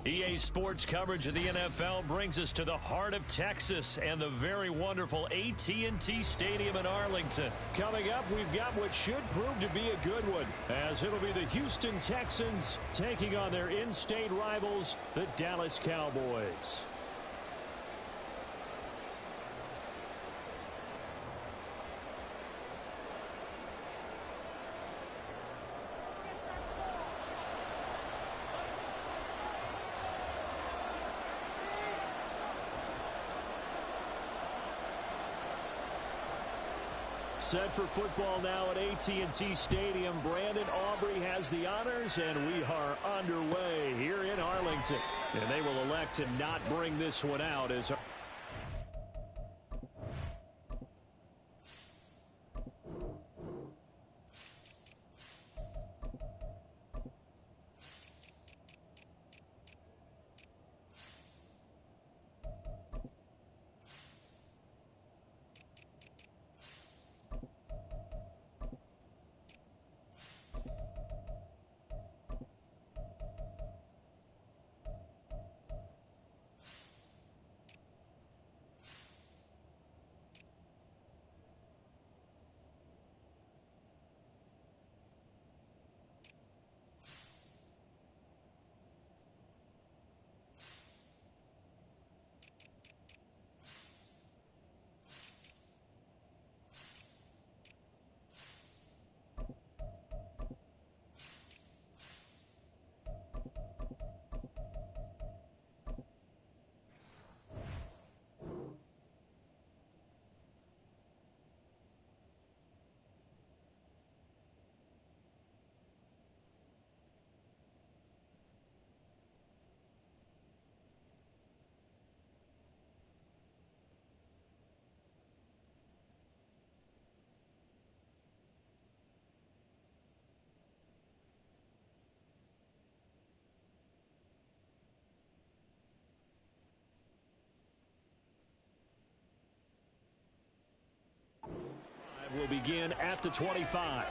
EA Sports coverage of the NFL brings us to the heart of Texas and the very wonderful AT&T Stadium in Arlington. Coming up, we've got what should prove to be a good one, as it'll be the Houston Texans taking on their in-state rivals, the Dallas Cowboys. Set for football now at AT&T Stadium. Brandon Aubrey has the honors, and we are underway here in Arlington. And they will elect to not bring this one out as... will begin at the 25.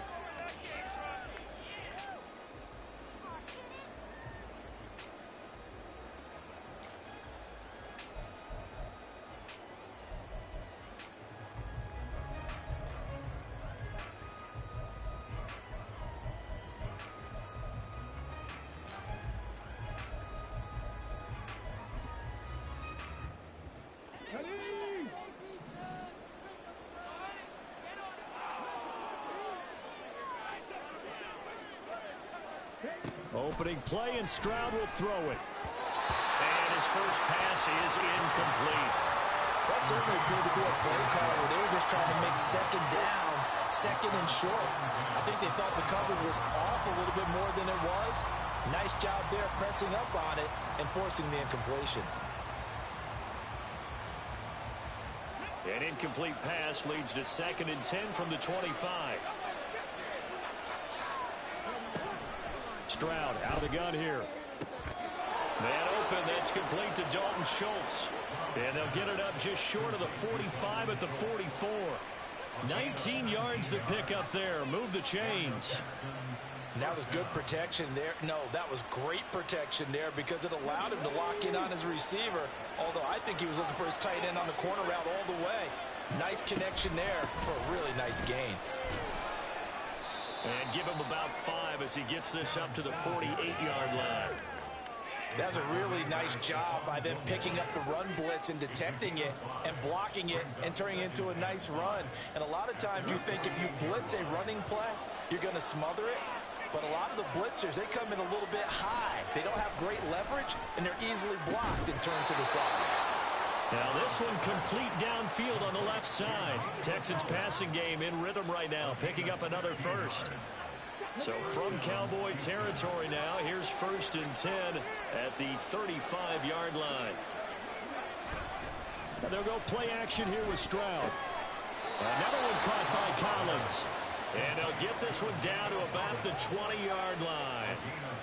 Opening play, and Stroud will throw it. And his first pass is incomplete. That certainly appeared to be a play call where they were just trying to make second down, second and short. I think they thought the coverage was off a little bit more than it was. Nice job there pressing up on it and forcing the incompletion. An incomplete pass leads to 2nd and 10 from the 25. Stroud out of the gun here. Man open, that's complete to Dalton Schultz. And they'll get it up just short of the 45 at the 44. 19 yards to pick up there. Move the chains. That was good protection there. No, that was great protection there because it allowed him to lock in on his receiver. Although I think he was looking for his tight end on the corner route all the way. Nice connection there for a really nice gain. And give him about 5 as he gets this up to the 48-yard line. That's a really nice job by them picking up the run blitz and detecting it and blocking it and turning it into a nice run. And a lot of times you think if you blitz a running play, you're going to smother it. But a lot of the blitzers, they come in a little bit high. They don't have great leverage, and they're easily blocked and turned to the side. Now this one complete downfield on the left side. Texans passing game in rhythm right now, picking up another first. So from Cowboy territory now, here's 1st and 10 at the 35-yard line. And they'll go play action here with Stroud. Another one caught by Collins. And they'll get this one down to about the 20-yard line.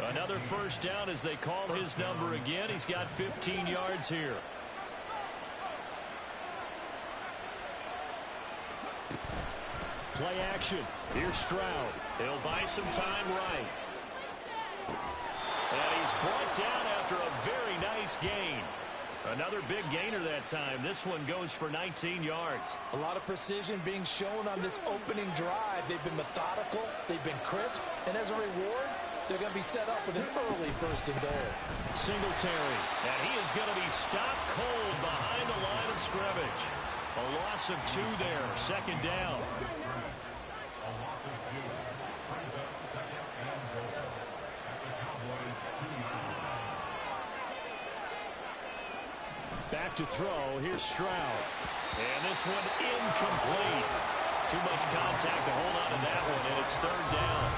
Another first down as they call his number again. He's got 15 yards here. Play action. Here's Stroud. He'll buy some time right. And he's brought down after a very nice gain. Another big gainer that time. This one goes for 19 yards. A lot of precision being shown on this opening drive. They've been methodical. They've been crisp. And as a reward, they're going to be set up with an early 1st and goal. Singletary. And he is going to be stopped cold behind the line of scrimmage. A loss of 2 there. 2nd down. Back to throw. Here's Stroud. And this one incomplete. Too much contact to hold on to that one, and it's 3rd down.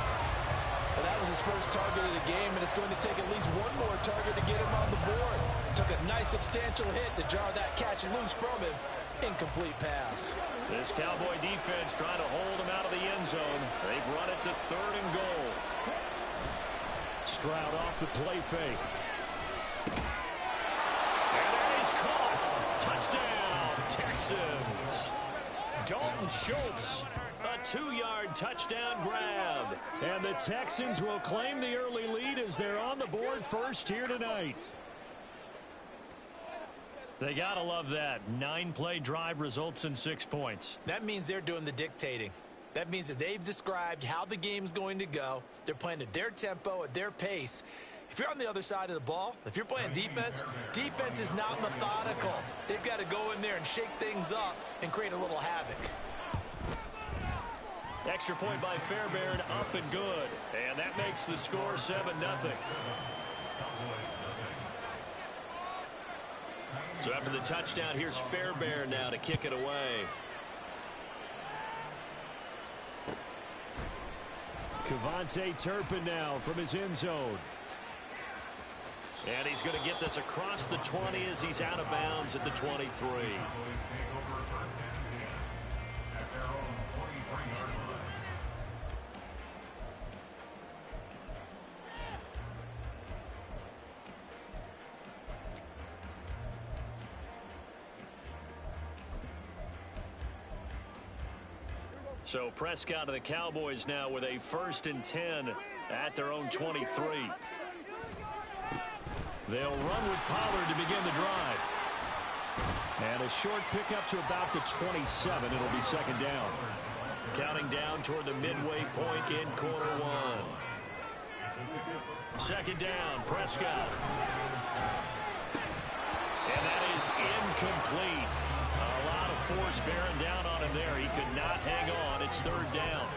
Well, that was his first target of the game, and it's going to take at least one more target to get him on the board. Took a nice substantial hit to jar that catch loose from him. Incomplete pass. This Cowboy defense trying to hold him out of the end zone. They've run it to 3rd and goal. Stroud off the play fake. Caught. Touchdown, Texans. Dalton Schultz, a 2-yard touchdown grab. And the Texans will claim the early lead as they're on the board first here tonight. They gotta love that. 9-play drive results in 6 points. That means they're doing the dictating. That means that they've described how the game's going to go. They're playing at their tempo, at their pace. If you're on the other side of the ball, if you're playing defense, defense is not methodical. They've got to go in there and shake things up and create a little havoc. Extra point by Fairbairn, up and good. And that makes the score 7-0. So after the touchdown, here's Fairbairn now to kick it away. Kevontae Turpin now from his end zone. And he's going to get this across the 20 as he's out of bounds at the 23. So Prescott and the Cowboys now with a 1st and 10 at their own 23. They'll run with Pollard to begin the drive. And a short pickup to about the 27. It'll be 2nd down. Counting down toward the midway point in quarter 1. 2nd down, Prescott. And that is incomplete. A lot of force bearing down on him there. He could not hang on. It's 3rd down.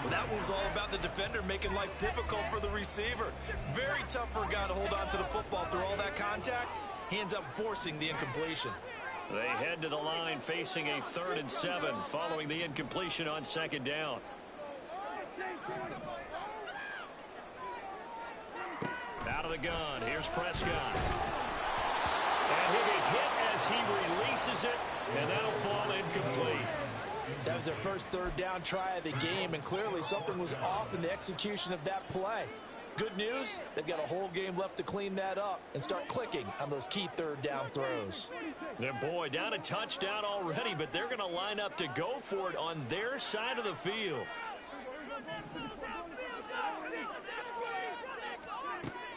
Well, that was all about the defender making life difficult for the receiver. Very tough for a guy to hold on to the football through all that contact. He ends up forcing the incompletion. They head to the line facing a 3rd and 7 following the incompletion on 2nd down. Out of the gun. Here's Prescott. And he'll be hit as he releases it, and that'll fall incomplete. That was their first 3rd down try of the game, and clearly something was off in the execution of that play. Good news, they've got a whole game left to clean that up and start clicking on those key 3rd down throws. Yeah, boy, down a touchdown already, but they're going to line up to go for it on their side of the field.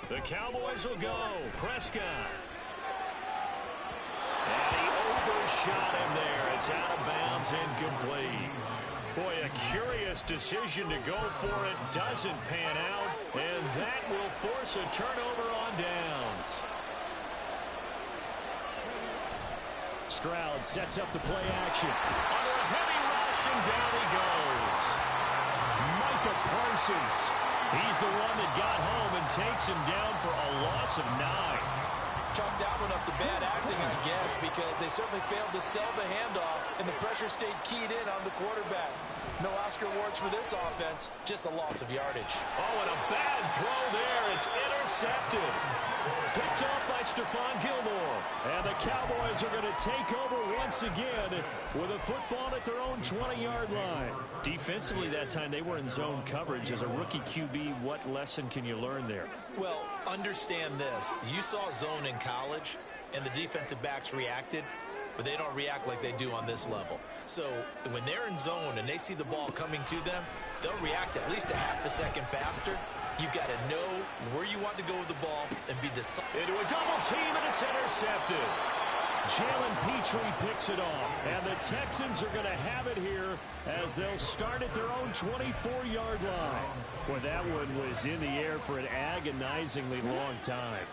The Cowboys will go. Prescott. And he overshot him there. It's out of bounds, incomplete. Boy, a curious decision to go for it. Doesn't pan out, and that will force a turnover on downs. Stroud sets up the play action. Under a heavy rush, and down he goes. Micah Parsons. He's the one that got home and takes him down for a loss of 9. Chalk that one up to bad acting, I guess, because they certainly failed to sell the handoff, and the pressure stayed keyed in on the quarterback. No Oscar awards for this offense, just a loss of yardage. Oh, and a bad throw there. It's intercepted. Picked off by Stephon Gilmore. And the Cowboys are going to take over once again with a football at their own 20-yard line. Defensively that time, they were in zone coverage. As a rookie QB, what lesson can you learn there? Well, understand this. You saw zone in college, and the defensive backs reacted, but they don't react like they do on this level. So when they're in zone and they see the ball coming to them, they'll react at least a half a second faster. You've got to know where you want to go with the ball and be decisive. Into a double team, and it's intercepted. Jalen Petrie picks it off, and the Texans are going to have it here as they'll start at their own 24-yard line. Well, that one was in the air for an agonizingly long time.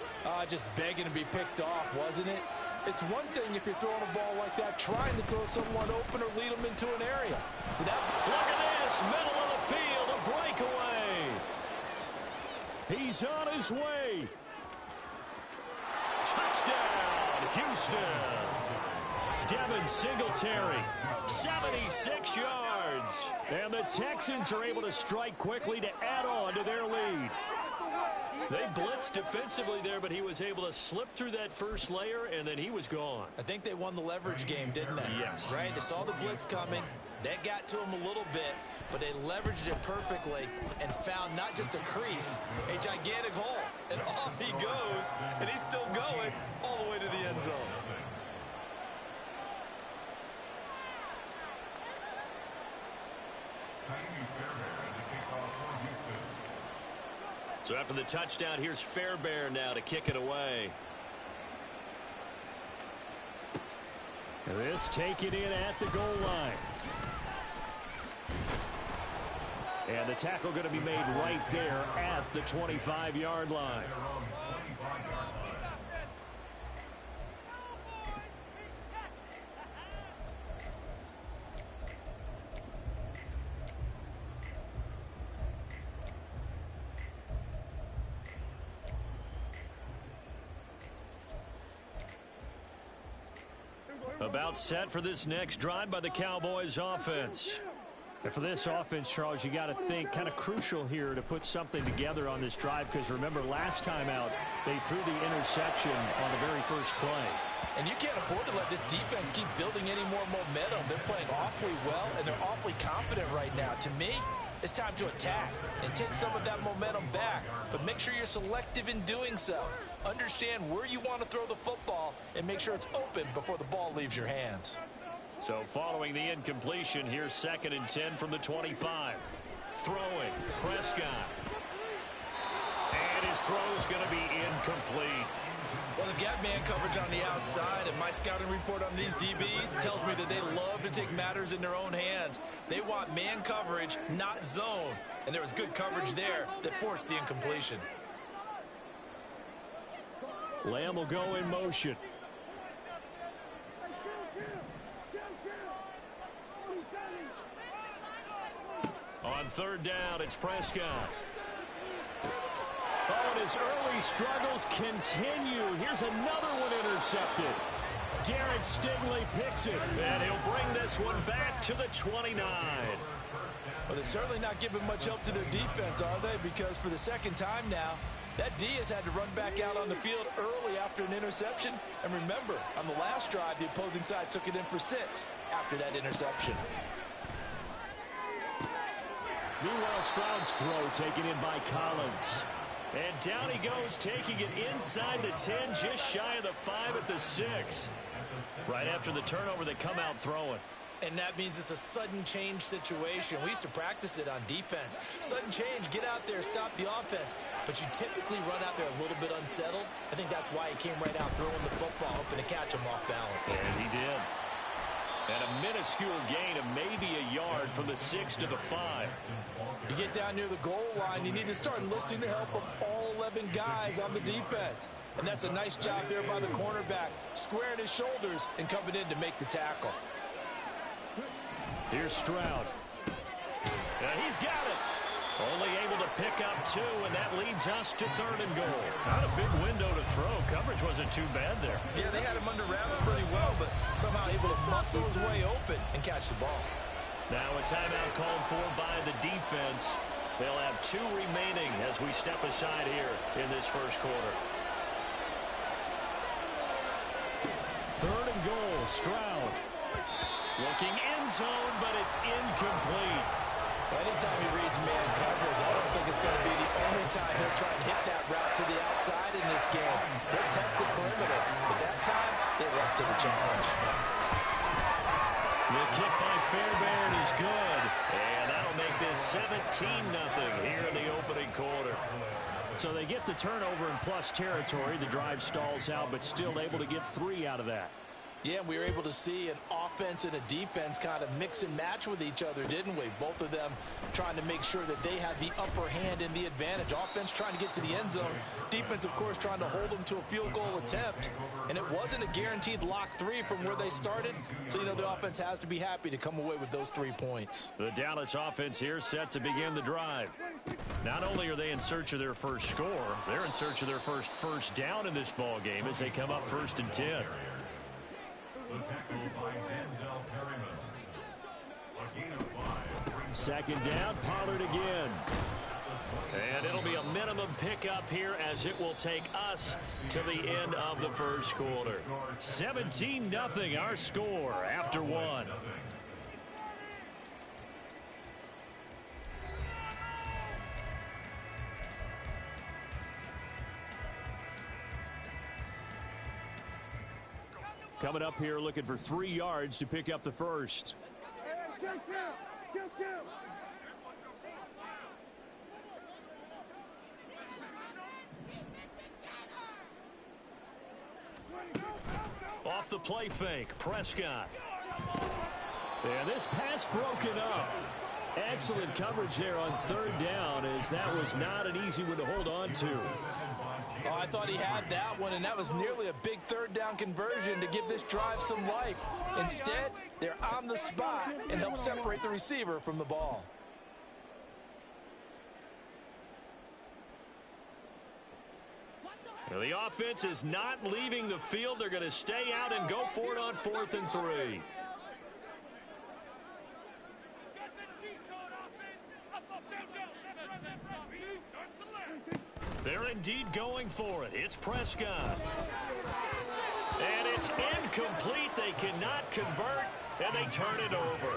Just begging to be picked off, wasn't it? It's one thing if you're throwing a ball like that, trying to throw someone open or lead them into an area. Look at this, middle of the field, a breakaway. He's on his way. Touchdown, Houston. Devin Singletary, 76 yards. And the Texans are able to strike quickly to add on to their lead. They blitzed defensively there, but he was able to slip through that first layer, and then he was gone. I think they won the leverage game, didn't they? Yes. Right? They saw the blitz coming. That got to him a little bit, but they leveraged it perfectly and found not just a crease, a gigantic hole. And off he goes, and he's still going all the way to the end zone. So after the touchdown, here's Fairbairn now to kick it away. This taken in at the goal line. And the tackle going to be made right there at the 25-yard line. About set for this next drive by the Cowboys offense. And for this offense, Charles, you got to think kind of crucial here to put something together on this drive, because remember last time out they threw the interception on the very first play. And you can't afford to let this defense keep building any more momentum. They're playing awfully well, and they're awfully confident right now. To me, it's time to attack and take some of that momentum back, but make sure you're selective in doing so. Understand where you want to throw the football and make sure it's open before the ball leaves your hands. So following the incompletion, here's 2nd and 10 from the 25. Throwing, Prescott. And his throw's going to be incomplete. Well, they've got man coverage on the outside, and my scouting report on these DBs tells me that they love to take matters in their own hands. They want man coverage, not zone. And there was good coverage there that forced the incompletion. Lamb will go in motion. On 3rd down, it's Prescott. Oh, and his early struggles continue. Here's another one intercepted. Derek Stingley picks it. And he'll bring this one back to the 29. Well, they're certainly not giving much help to their defense, are they? Because for the second time now, that D has had to run back out on the field early after an interception. And remember, on the last drive, the opposing side took it in for 6 after that interception. Meanwhile, Stroud's throw taken in by Collins. And down he goes, taking it inside the 10, just shy of the 5 at the 6. Right after the turnover, they come out throwing. And that means it's a sudden change situation. We used to practice it on defense. Sudden change, get out there, stop the offense. But you typically run out there a little bit unsettled. I think that's why he came right out throwing the football, hoping to catch him off balance. And he did. And a minuscule gain of maybe a yard from the 6 to the 5. You get down near the goal line, you need to start enlisting the help of all 11 guys on the defense. And that's a nice job here by the cornerback, squaring his shoulders and coming in to make the tackle. Here's Stroud. And he's got it. Only able to pick up 2, and that leads us to 3rd and goal. Not a big window to throw. Coverage wasn't too bad there. Yeah, they had him under wraps pretty well, but somehow able to muscle his way open and catch the ball. Now a timeout called for by the defense. They'll have 2 remaining as we step aside here in this first quarter. 3rd and goal, Stroud. Looking end zone, but it's incomplete. Anytime he reads man coverage, I don't think it's going to be the only time he'll try and hit that route to the outside in this game. He'll test the perimeter, but that time, they were up to the challenge. The kick by Fairbairn is good, and that'll make this 17-0 here in the opening quarter. So they get the turnover in plus territory. The drive stalls out, but still able to get 3 out of that. Yeah, we were able to see an offense and a defense kind of mix and match with each other, didn't we? Both of them trying to make sure that they have the upper hand and the advantage. Offense trying to get to the end zone. Defense, of course, trying to hold them to a field goal attempt. And it wasn't a guaranteed lock 3 from where they started. So, the offense has to be happy to come away with those 3 points. The Dallas offense here set to begin the drive. Not only are they in search of their first score, they're in search of their first down in this ball game as they come up 1st and 10. Second down, Pollard again. And it'll be a minimum pickup here as it will take us to the end of the first quarter. 17-0 our score after 1. Coming up here looking for 3 yards to pick up the first. Off the play fake, Prescott. And this pass broken up. Excellent coverage there on 3rd down, as that was not an easy one to hold on to. Oh, I thought he had that one, and that was nearly a big 3rd down conversion to give this drive some life. Instead, they're on the spot and help separate the receiver from the ball. Well, the offense is not leaving the field. They're going to stay out and go for it on 4th and 3. They're indeed going for it. It's Prescott. And it's incomplete. They cannot convert, and they turn it over.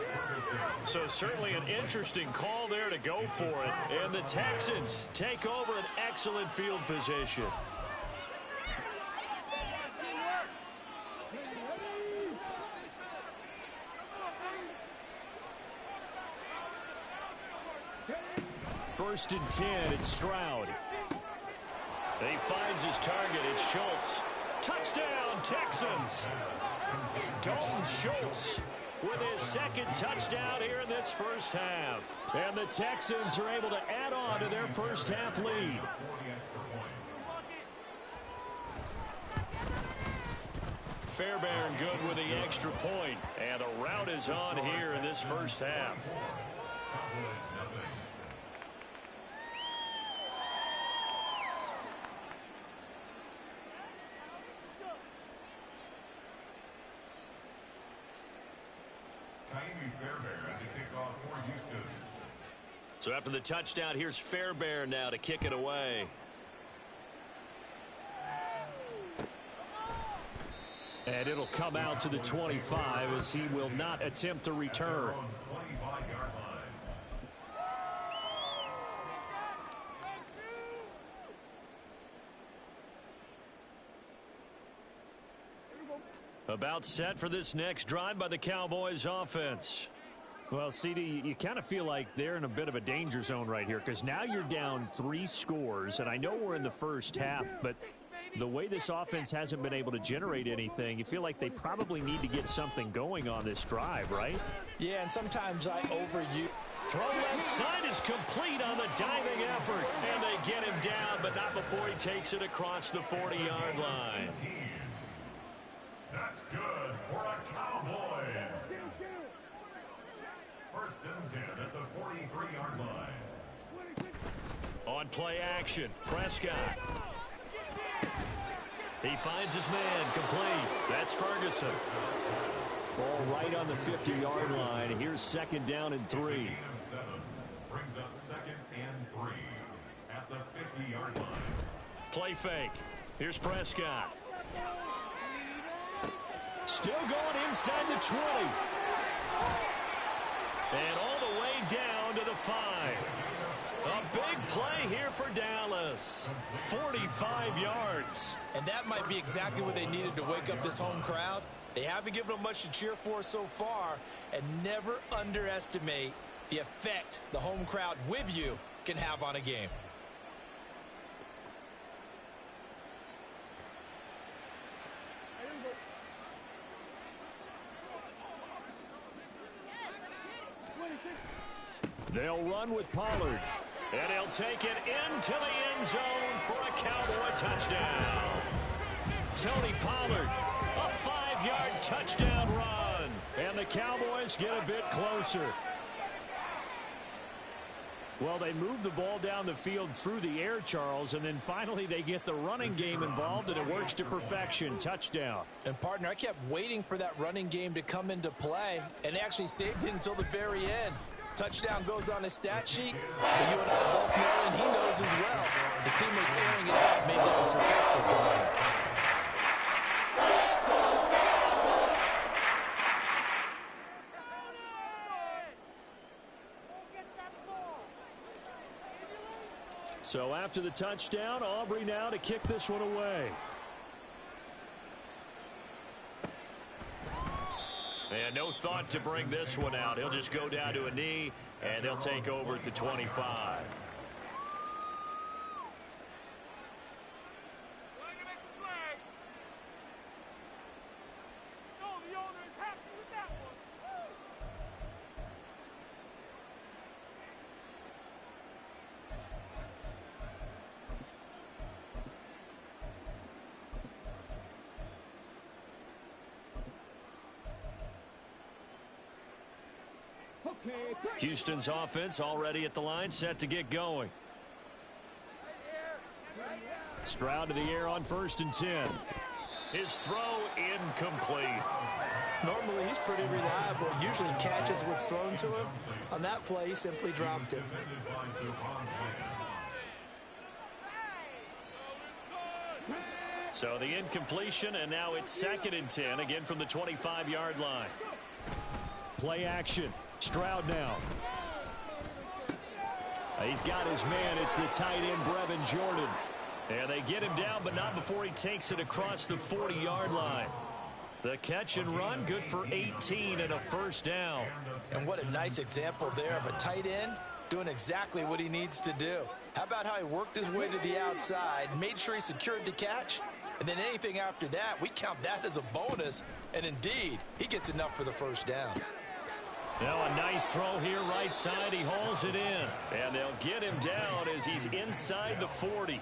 So certainly an interesting call there to go for it. And the Texans take over an excellent field position. First and 10, it's Stroud. He finds his target. It's Schultz. Touchdown, Texans. Dalton Schultz with his 2nd touchdown here in this first half. And the Texans are able to add on to their first half lead. Fairbairn good with the extra point. And a rout is on here in this first half. So after the touchdown, here's Fairbairn now to kick it away. And it'll come out to the 25 as he will not attempt to return. About set for this next drive by the Cowboys offense. Well, CD, you kind of feel like they're in a bit of a danger zone right here because now you're down 3 scores, and I know we're in the first half, but the way this offense hasn't been able to generate anything, you feel like they probably need to get something going on this drive, right? Yeah, and sometimes I overuse. Throw left side is complete on the diving effort, and they get him down, but not before he takes it across the 40-yard line. That's good for the Cowboys. First and 10 at the 43-yard line. On play action, Prescott. He finds his man, complete. That's Ferguson. Ball right on the 50-yard line. Here's 2nd down and 3. Brings up 2nd and 3 at the 50-yard line. Play fake. Here's Prescott. Still going inside the 20. And all the way down to the 5. A big play here for Dallas. 45 yards. And that might be exactly what they needed to wake up this home crowd. They haven't given them much to cheer for so far, and never underestimate the effect the home crowd with you can have on a game. They'll run with Pollard. And he'll take it into the end zone for a Cowboy touchdown. Tony Pollard, a 5-yard touchdown run. And the Cowboys get a bit closer. Well, they move the ball down the field through the air, Charles, and then finally they get the running game involved, and it works to perfection. Touchdown. And, partner, I kept waiting for that running game to come into play and actually saved it until the very end. Touchdown goes on his stat sheet, but you and I both know, and he knows as well, his teammates airing it out made this a successful drive. So after the touchdown, Aubrey now to kick this one away. And no thought to bring this one out. He'll just go down to a knee, and they'll take over at the 25. Houston's offense already at the line, set to get going. Stroud to the air on 1st and 10. His throw incomplete. Normally he's pretty reliable, usually catches what's thrown to him. On that play, he simply dropped it. So the incompletion, and now it's 2nd and 10, again from the 25-yard line. Play action. Stroud now. He's got his man. It's the tight end, Brevin Jordan. And they get him down, but not before he takes it across the 40-yard line. The catch and run, good for 18 and a 1st down. And what a nice example there of a tight end doing exactly what he needs to do. How about how he worked his way to the outside, made sure he secured the catch, and then anything after that, we count that as a bonus. And indeed, he gets enough for the 1st down. Now a nice throw here right side. He hauls it in. And they'll get him down as he's inside the 40.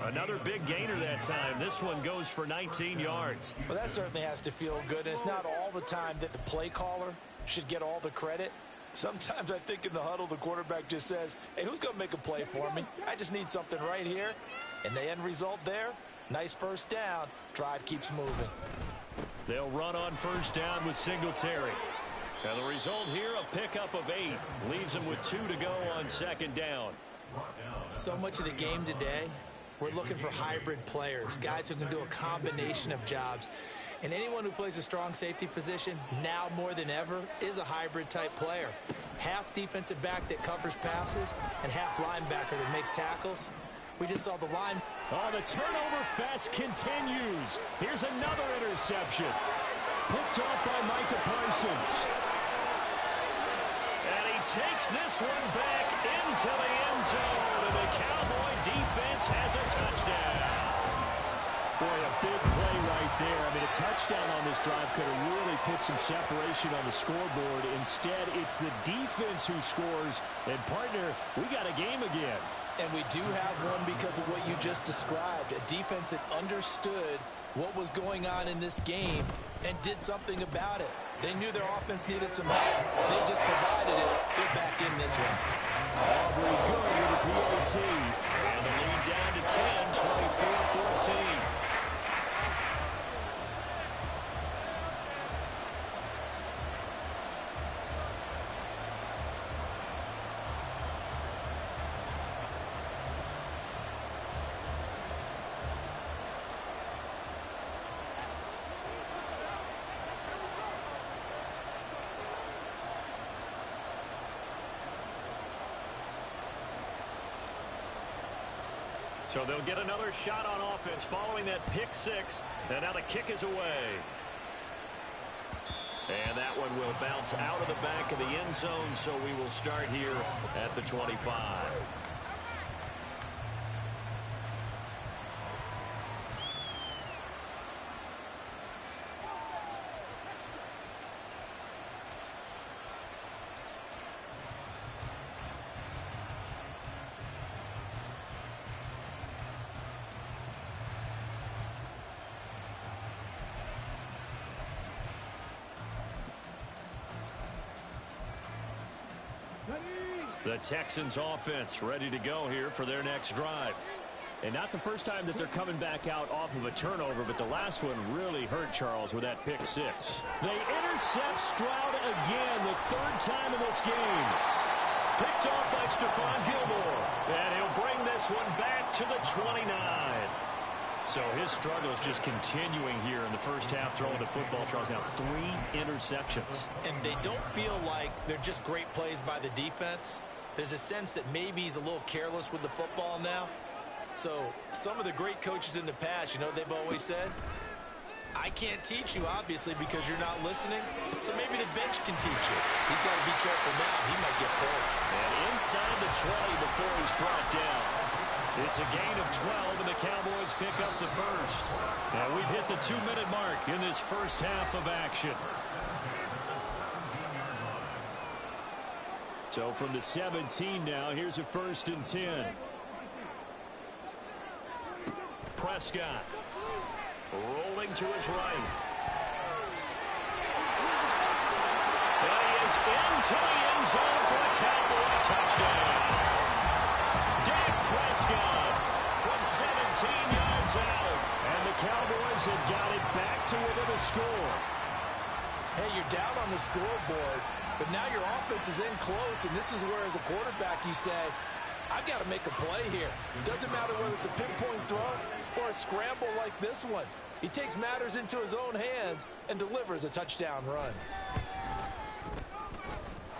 Another big gainer that time. This one goes for 19 yards. Well, that certainly has to feel good. And it's not all the time that the play caller should get all the credit. Sometimes I think in the huddle, the quarterback just says, hey, who's going to make a play for me? I just need something right here. And the end result there, nice 1st down. Drive keeps moving. They'll run on 1st down with Singletary. And the result here, a pickup of 8. Leaves them with 2 to go on 2nd down. So much of the game today, we're looking for hybrid players, guys who can do a combination of jobs. And anyone who plays a strong safety position, now more than ever, is a hybrid type player. Half defensive back that covers passes and half linebacker that makes tackles. We just saw the line. Oh, the turnover fest continues. Here's another interception. Picked off by Micah Parsons. And he takes this one back into the end zone, and the Cowboy defense has a touchdown. Boy, a big play right there. I mean, a touchdown on this drive could have really put some separation on the scoreboard. Instead, it's the defense who scores. And, partner, we got a game again. And we do have one because of what you just described. A defense that understood what was going on in this game and did something about it. They knew their offense needed some help. They just provided it. They're back in this one. Aubrey good with a PAT. And the lead down to 10, 24-14. So they'll get another shot on offense following that pick 6. And now the kick is away. And that one will bounce out of the back of the end zone, so we will start here at the 25. The Texans offense ready to go here for their next drive. And not the first time that they're coming back out off of a turnover, but the last one really hurt Charles with that pick six. They intercept Stroud again, the third time in this game. Picked off by Stephon Gilmore. And he'll bring this one back to the 29. So his struggle is just continuing here in the first half throwing the football. Charles, now 3 interceptions. And they don't feel like they're just great plays by the defense. There's a sense that maybe he's a little careless with the football now. So some of the great coaches in the past, you know, they've always said, I can't teach you, obviously, because you're not listening. So maybe the bench can teach you. He's got to be careful now. He might get pulled. And inside the 20 before he's brought down. It's a gain of 12, and the Cowboys pick up the first. And we've hit the 2-minute mark in this first half of action. So from the 17 now, here's a 1st and 10. Prescott rolling to his right. And he is into the end zone for a Cowboy touchdown. Dak Prescott from 17 yards out. And the Cowboys have got it back to within a score. Hey, you're down on the scoreboard, but now your offense is in close, and this is where, as a quarterback, you say, I've got to make a play here. Doesn't matter whether it's a pinpoint throw or a scramble like this one. He takes matters into his own hands and delivers a touchdown run.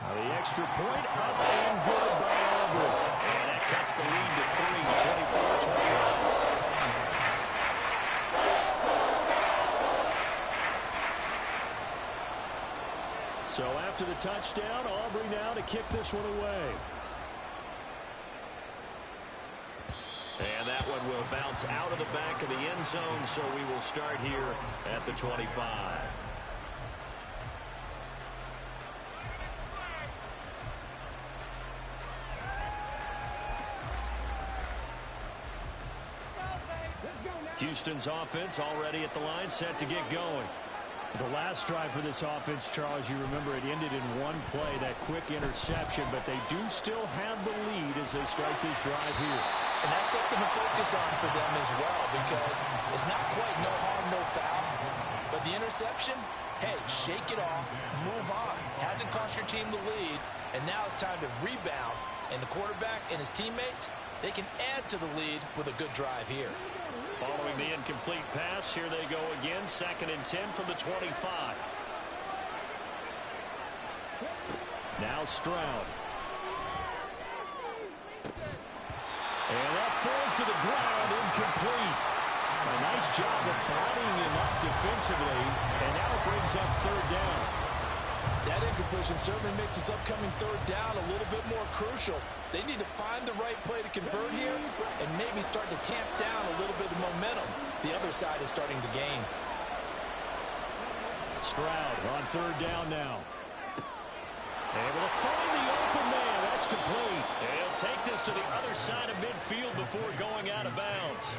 Now the extra point up and good by Auburn. And that cuts the lead to 3, 24-21. So after the touchdown, Aubrey now to kick this one away. And that one will bounce out of the back of the end zone, so we will start here at the 25. Houston's offense already at the line, set to get going. The last drive for this offense, Charles, you remember it ended in one play, that quick interception, but they do still have the lead as they start this drive here. And that's something to focus on for them as well, because it's not quite no harm, no foul. But the interception, hey, shake it off, move on. Hasn't cost your team the lead, and now it's time to rebound. And the quarterback and his teammates, they can add to the lead with a good drive here. Following the incomplete pass, here they go again, 2nd and 10 from the 25. Now Stroud. And that falls to the ground, incomplete. A nice job of bodying him up defensively, and now it brings up 3rd down. That incompletion certainly makes this upcoming 3rd down a little bit more crucial. They need to find the right play to convert here and maybe start to tamp down a little bit of momentum. The other side is starting to gain. Stroud on 3rd down now. Able to find the open man. That's complete. And he'll take this to the other side of midfield before going out of bounds.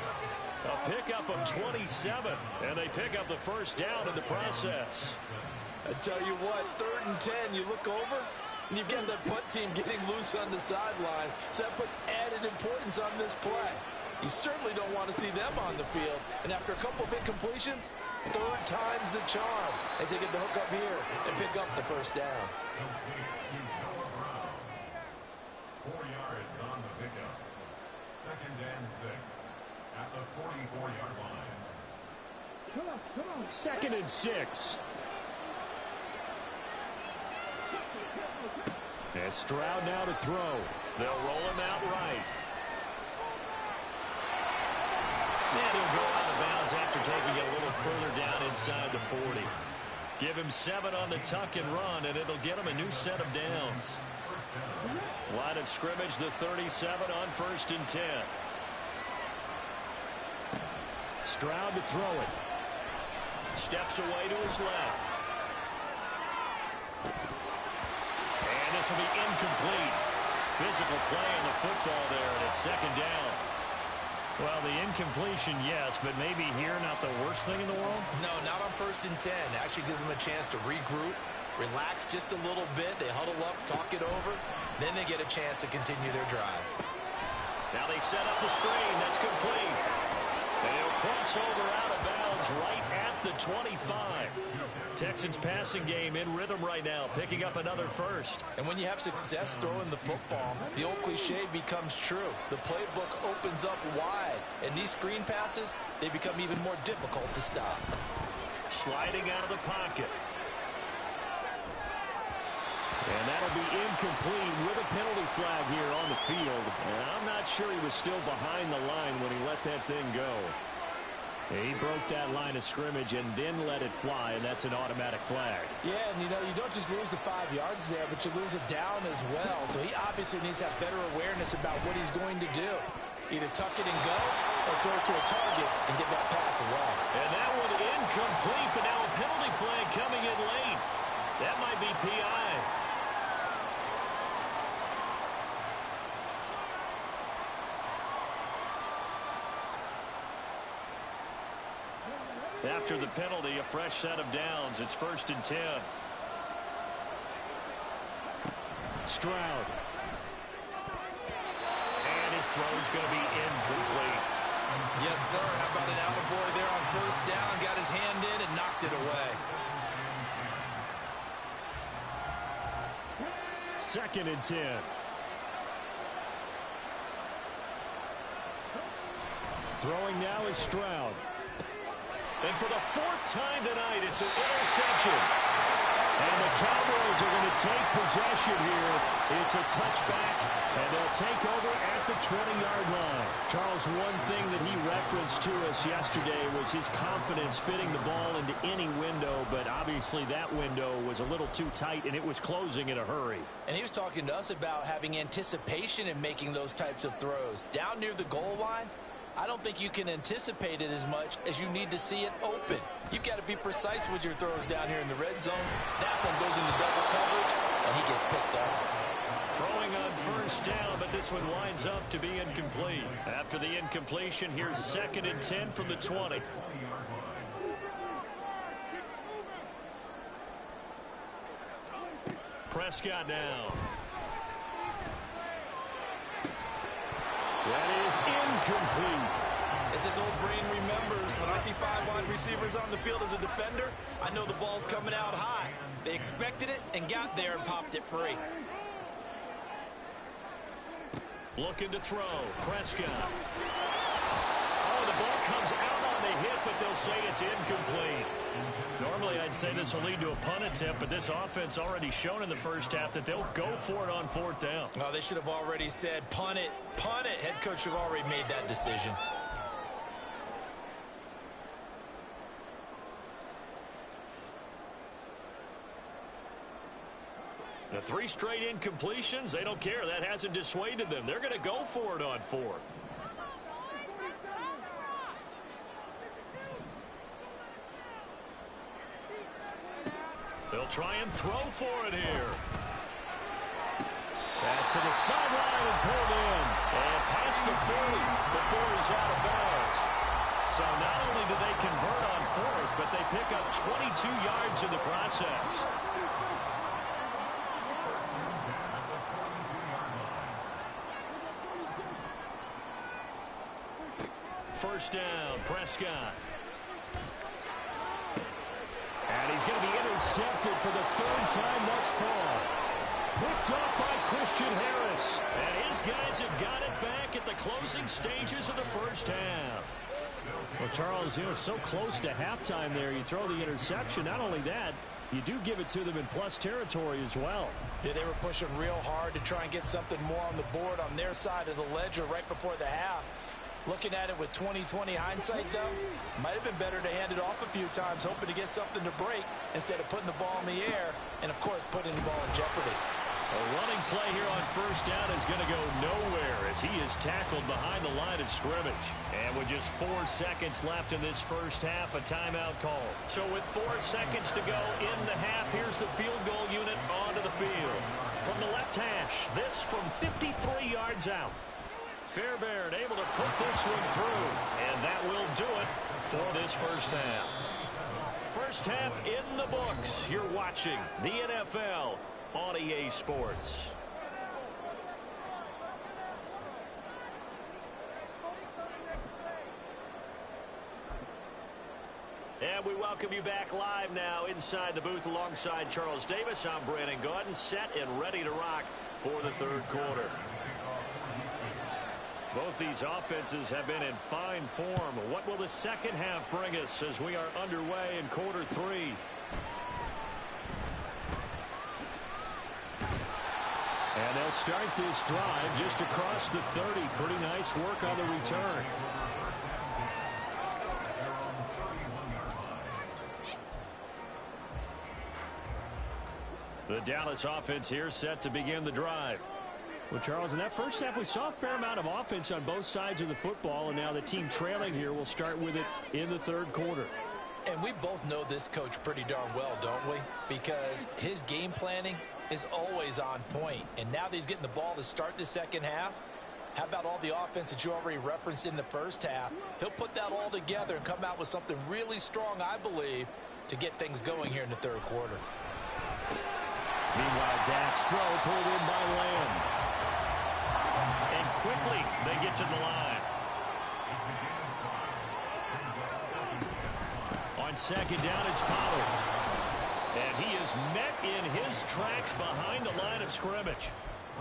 A pickup of 27, and they pick up the 1st down in the process. I tell you what, 3rd and 10, you look over, and you've got that punt team getting loose on the sideline, so that puts added importance on this play. You certainly don't want to see them on the field, and after a couple of incompletions, 3rd time's the charm as they get the hook up here and pick up the 1st down. 4 yards on the pickup. 2nd and 6 at the 44-yard line. 2nd and 6. And Stroud now to throw. They'll roll him out right. And he'll go out of bounds after taking it a little further down inside the 40. Give him 7 on the tuck and run, and it'll get him a new set of downs. Line of scrimmage, the 37 on 1st and 10. Stroud to throw it. Steps away to his left. And this will be incomplete. Physical play on the football there, and it's 2nd down. Well, the incompletion, yes, but maybe here not the worst thing in the world? No, not on 1st and 10. Actually gives them a chance to regroup, relax just a little bit. They huddle up, talk it over. Then they get a chance to continue their drive. Now they set up the screen. That's complete. And he'll cross over out of bounds right at the 25. Texans passing game in rhythm right now, picking up another first. And when you have success throwing the football, the old cliche becomes true. The playbook opens up wide, and these screen passes, they become even more difficult to stop. Sliding out of the pocket. And that'll be incomplete with a penalty flag here on the field. And I'm not sure he was still behind the line when he let that thing go. He broke that line of scrimmage and then let it fly, and that's an automatic flag. Yeah, and you don't just lose the 5 yards there, but you lose it down as well. So he obviously needs to have better awareness about what he's going to do. Either tuck it and go or throw it to a target and get that pass away. And that one incomplete, but now a penalty flag coming in late. That might be PI. After the penalty, a fresh set of downs. It's 1st and 10. Stroud. And his throw's going to be incomplete. Yes, sir. How about an attaboy there on 1st down? Got his hand in and knocked it away. 2nd and 10. Throwing now is Stroud. And for the 4th time tonight, it's an interception. And the Cowboys are going to take possession here. It's a touchback, and they'll take over at the 20-yard line. Charles, one thing that he referenced to us yesterday was his confidence fitting the ball into any window, but obviously that window was a little too tight, and it was closing in a hurry. And he was talking to us about having anticipation in making those types of throws. Down near the goal line, I don't think you can anticipate it as much as you need to see it open. You've got to be precise with your throws down here in the red zone. That one goes into double coverage, and he gets picked off. Throwing on 1st down, but this one winds up to be incomplete. After the incompletion, here's 2nd and 10 from the 20. Prescott now. That is incomplete. As his old brain remembers, when I see 5 wide receivers on the field as a defender, I know the ball's coming out high. They expected it and got there and popped it free. Looking to throw. Prescott. Oh, the ball comes out on the hit, but they'll say it's incomplete. Normally, I'd say this will lead to a punt attempt, but this offense already shown in the 1st half that they'll go for it on 4th down. Oh, they should have already said, punt it, punt it. Head coach should have already made that decision. The 3 straight incompletions, they don't care. That hasn't dissuaded them. They're going to go for it on 4th. They'll try and throw for it here. Pass to the sideline and pulled in. And past the 40 before he's out of bounds. So not only do they convert on 4th, but they pick up 22 yards in the process. First down, Prescott. And he's going to be intercepted for the 3rd time thus far. Picked up by Christian Harris. And his guys have got it back at the closing stages of the 1st half. Well, Charles, so close to halftime there. You throw the interception. Not only that, you do give it to them in plus territory as well. Yeah, they were pushing real hard to try and get something more on the board on their side of the ledger right before the half. Looking at it with 20/20 hindsight, though, might have been better to hand it off a few times, hoping to get something to break instead of putting the ball in the air and, of course, putting the ball in jeopardy. A running play here on first down is going to go nowhere as he is tackled behind the line of scrimmage. And with just 4 seconds left in this first half, a timeout call. So with 4 seconds to go in the half, here's the field goal unit onto the field. From the left hash, this from 53 yards out. Fairbairn able to put this one through, and that will do it for this first half. First half in the books. You're watching the NFL on EA Sports. And we welcome you back live now inside the booth alongside Charles Davis. I'm Brandon Gaudin, set and ready to rock for the third quarter. Both these offenses have been in fine form. What will the second half bring us as we are underway in quarter 3? And they'll start this drive just across the 30. Pretty nice work on the return. The Dallas offense here set to begin the drive. Well, Charles, in that first half, we saw a fair amount of offense on both sides of the football, and now the team trailing here will start with it in the third quarter. And we both know this coach pretty darn well, don't we? Because his game planning is always on point. And now that he's getting the ball to start the second half, how about all the offense that you already referenced in the first half? He'll put that all together and come out with something really strong, I believe, to get things going here in the third quarter. Meanwhile, Dak's throw pulled in by Lamb. And quickly, they get to the line. On second down, it's Pollard. And he is met in his tracks behind the line of scrimmage.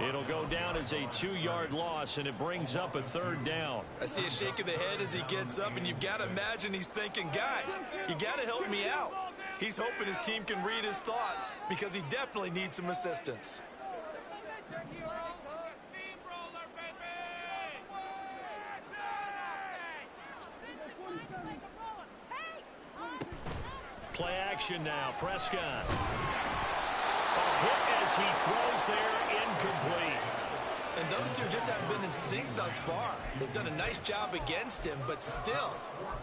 It'll go down as a 2-yard loss, and it brings up a third down. I see a shake of the head as he gets up, and you've got to imagine he's thinking, guys, you got to help me out. He's hoping his team can read his thoughts because he definitely needs some assistance. Play action now. Prescott. A hit as he throws there, incomplete. And those two just haven't been in sync thus far. They've done a nice job against him, but still,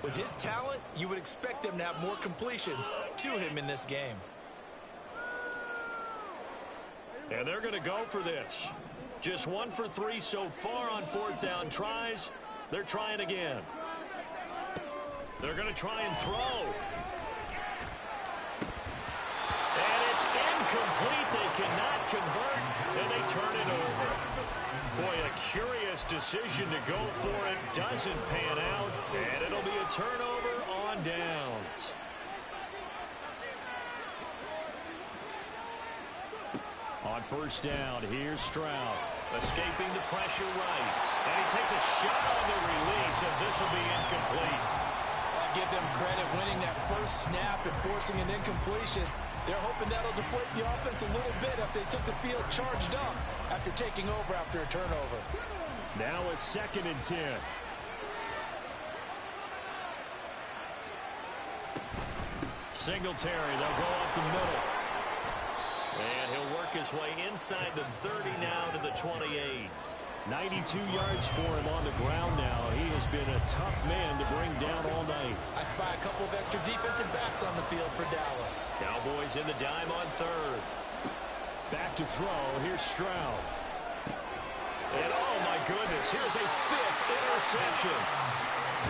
with his talent, you would expect them to have more completions to him in this game. And they're going to go for this. Just 1 for 3 so far on fourth down tries. They're trying again. They're going to try and throw. And it's incomplete. They cannot convert, and they turn it over. Boy, a curious decision to go for it. Doesn't pan out, and it'll be a turnover on downs. On first down, here's Stroud. Escaping the pressure right. And he takes a shot on the release as this will be incomplete. I'll give them credit winning that first snap and forcing an incompletion. They're hoping that'll deflate the offense a little bit if they took the field charged up after taking over after a turnover. Now a 2nd and 10. Singletary, they'll go up the middle. And he'll work his way inside the 30 now to the 28. 92 yards for him on the ground now. He has been a tough man to bring down all night. I spy a couple of extra defensive backs on the field for Dallas. Cowboys in the dime on third. Back to throw. Here's Stroud. And oh my goodness, here's a 5th interception.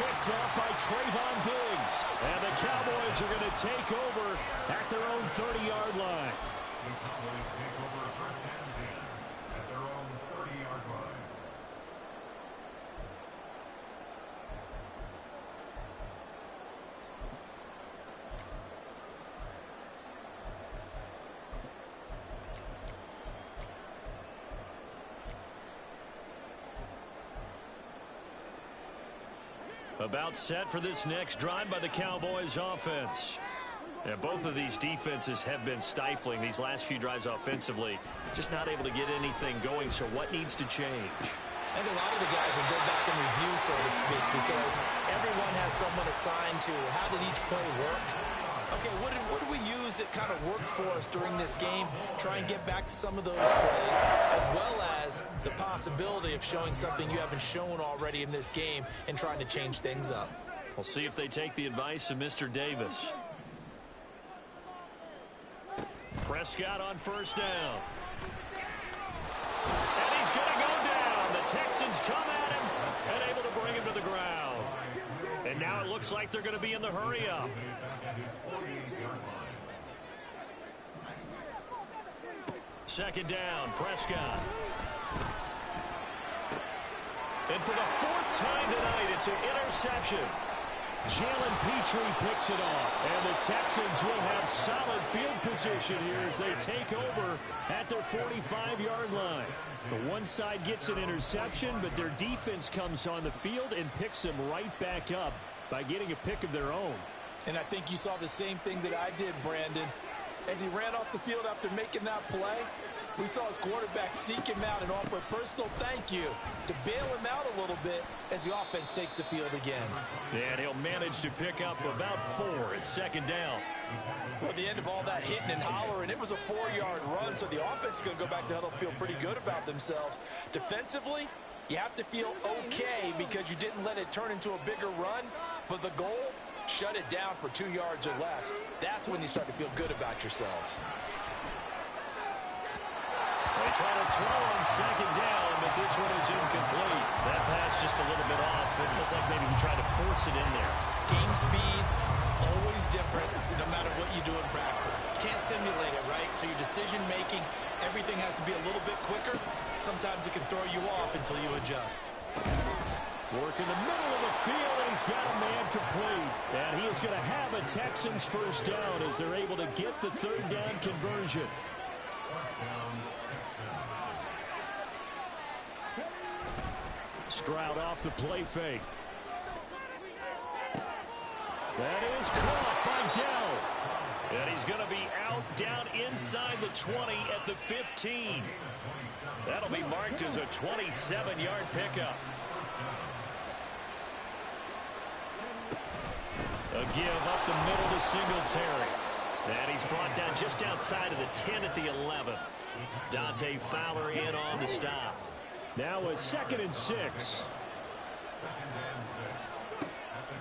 Picked up by Trayvon Diggs. And the Cowboys are going to take over at their own 30-yard line. The Cowboys take over first and 10 at their own 30-yard line. About set for this next drive by the Cowboys offense. And both of these defenses have been stifling these last few drives offensively. Just not able to get anything going, so what needs to change? I think a lot of the guys will go back and review, so to speak, because everyone has someone assigned to how did each play work. Okay, what did we use that kind of worked for us during this game? Try and get back to some of those plays, as well as the possibility of showing something you haven't shown already in this game and trying to change things up. We'll see if they take the advice of Mr. Davis. Prescott on first down. And he's going to go down. The Texans come at him and able to bring him to the ground. And now it looks like they're going to be in the hurry up. Second down, Prescott. And for the fourth time tonight, it's an interception. Jalen Petrie picks it off, and the Texans will have solid field position here as they take over at their 45-yard line. The one side gets an interception, but their defense comes on the field and picks them right back up by getting a pick of their own. And I think you saw the same thing that I did, Brandon. As he ran off the field after making that play, we saw his quarterback seek him out and offer a personal thank you to bail him out a little bit as the offense takes the field again. And he'll manage to pick up about 4 at second down. Well, at the end of all that hitting and hollering, it was a 4-yard run, so the offense is going to go back to huddle, feel pretty good about themselves. Defensively, you have to feel okay because you didn't let it turn into a bigger run, but the goal, shut it down for 2 yards or less. That's when you start to feel good about yourselves. They try to throw on second down, but this one is incomplete. That pass just a little bit off. It looked like maybe he tried to force it in there. Game speed, always different, no matter what you do in practice. You can't simulate it, right? So your decision-making, everything has to be a little bit quicker. Sometimes it can throw you off until you adjust. Work in the middle of the field, and he's got a man complete. And he is going to have a Texans first down as they're able to get the third down conversion. Stroud off the play fake. That is caught by Dell. And he's going to be out down inside the 20 at the 15. That'll be marked as a 27-yard pickup. A give up the middle to Singletary. And he's brought down just outside of the 10 at the 11. Dante Fowler in on the stop. Now a 2nd and 6.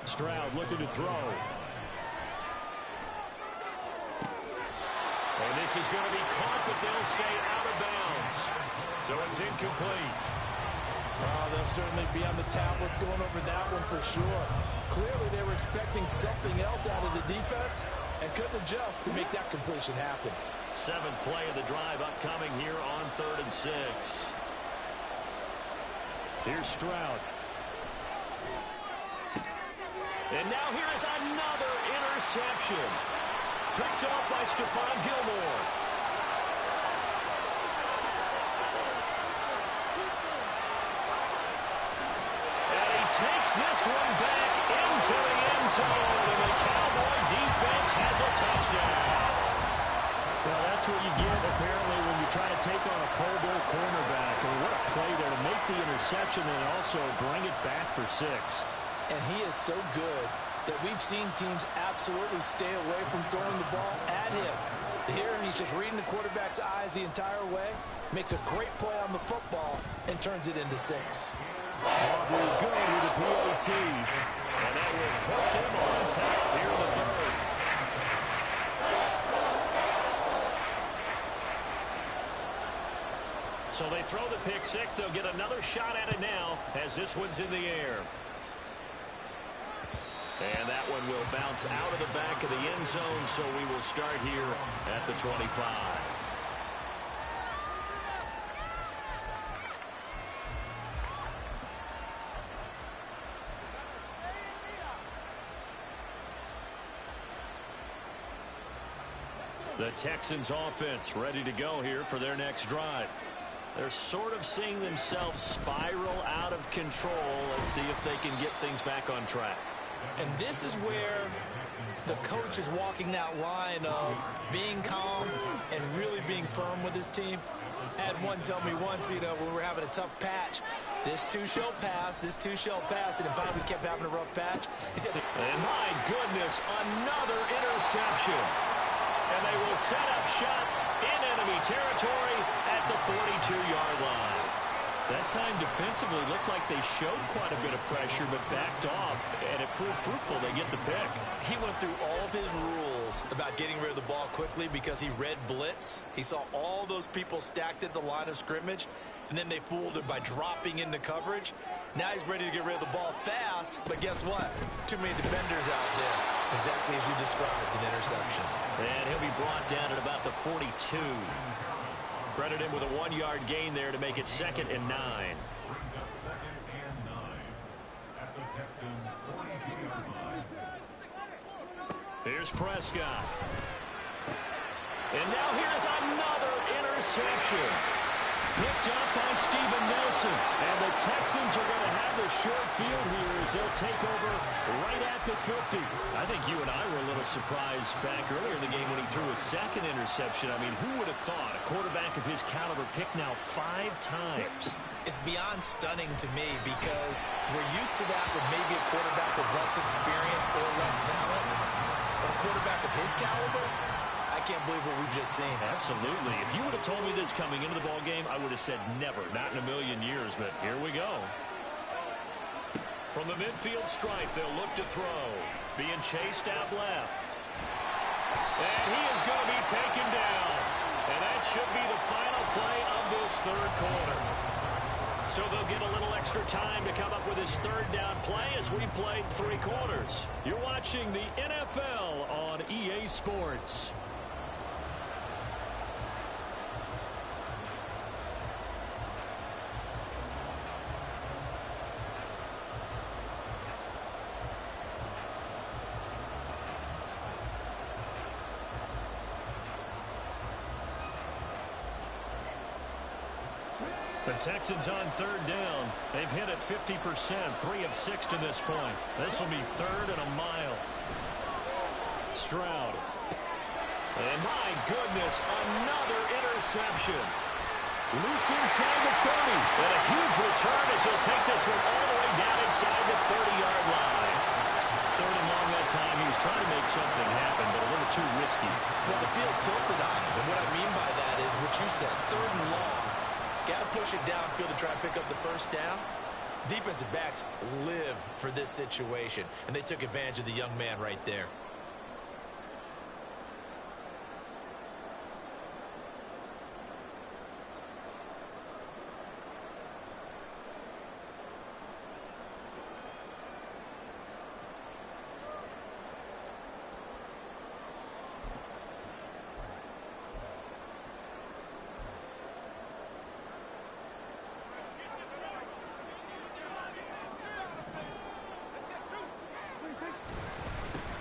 Stroud looking to throw. And this is going to be caught, but they'll say out of bounds. So it's incomplete. Oh, they'll certainly be on the tablets going over that one for sure. Clearly they were expecting something else out of the defense and couldn't adjust to make that completion happen. 7th play of the drive upcoming here on 3rd and 6. Here's Stroud. And now here is another interception. Picked off by Stephon Gilmore. And he takes this one back into the end zone. And the Cowboy defense has a touchdown. Well, that's what you get, apparently, when you try to take on a Pro Bowl cornerback. I mean, what a play there to make the interception and also bring it back for 6. And he is so good that we've seen teams absolutely stay away from throwing the ball at him. Here, he's just reading the quarterback's eyes the entire way, makes a great play on the football, and turns it into 6. Aubrey good with the PAT. And that will put them on top here in the 3rd. So they throw the pick 6. They'll get another shot at it now as this one's in the air. And that one will bounce out of the back of the end zone, so we will start here at the 25. The Texans offense ready to go here for their next drive. They're sort of seeing themselves spiral out of control. Let's see if they can get things back on track. And this is where the coach is walking that line of being calm and really being firm with his team. I had one tell me once, when we were having a tough patch, This too shall pass. This too shall pass. And then finally kept having a rough patch. He said, and my goodness, another interception. And they will set up shop in enemy territory at the 42-yard line. That time defensively looked like they showed quite a bit of pressure but backed off, and it proved fruitful. They get the pick. He went through all of his rules about getting rid of the ball quickly because he read blitz. He saw all those people stacked at the line of scrimmage, and then they fooled him by dropping into coverage. Now he's ready to get rid of the ball fast, but guess what? Too many defenders out there. Exactly as you described, an interception. And he'll be brought down at about the 42. Credit him with a 1-yard gain there to make it 2nd and 9. Brings up 2nd and 9 at the Texans' 42-yard line. Here's Prescott. And now here's another interception. Picked up by Steven Nelson. And the Texans are going to have the short field here as they'll take over right at the 50. I think you and I were a little surprised back earlier in the game when he threw a 2nd interception. I mean, who would have thought a quarterback of his caliber picked now 5 times? It's beyond stunning to me because we're used to that with maybe a quarterback with less experience or less talent. But a quarterback of his caliber, I can't believe what we've just seen. Absolutely. If you would have told me this coming into the ball game, I would have said never, not in a million years, but here we go. From the midfield stripe, they'll look to throw. Being chased out left. And he is going to be taken down. And that should be the final play of this 3rd quarter. So they'll get a little extra time to come up with his 3rd down play as we played 3 quarters. You're watching the NFL on EA Sports. The Texans on 3rd down. They've hit it 50%, 3 of 6 to this point. This will be 3rd and a mile. Stroud. And my goodness, another interception. Loose inside the 30. And a huge return as he'll take this one all the way down inside the 30-yard line. 3rd and long that time. He was trying to make something happen, but a little too risky. Well, the field tilted on him. And what I mean by that is what you said, 3rd and long. Got to push it downfield to try and pick up the 1st down. Defensive backs live for this situation, and they took advantage of the young man right there.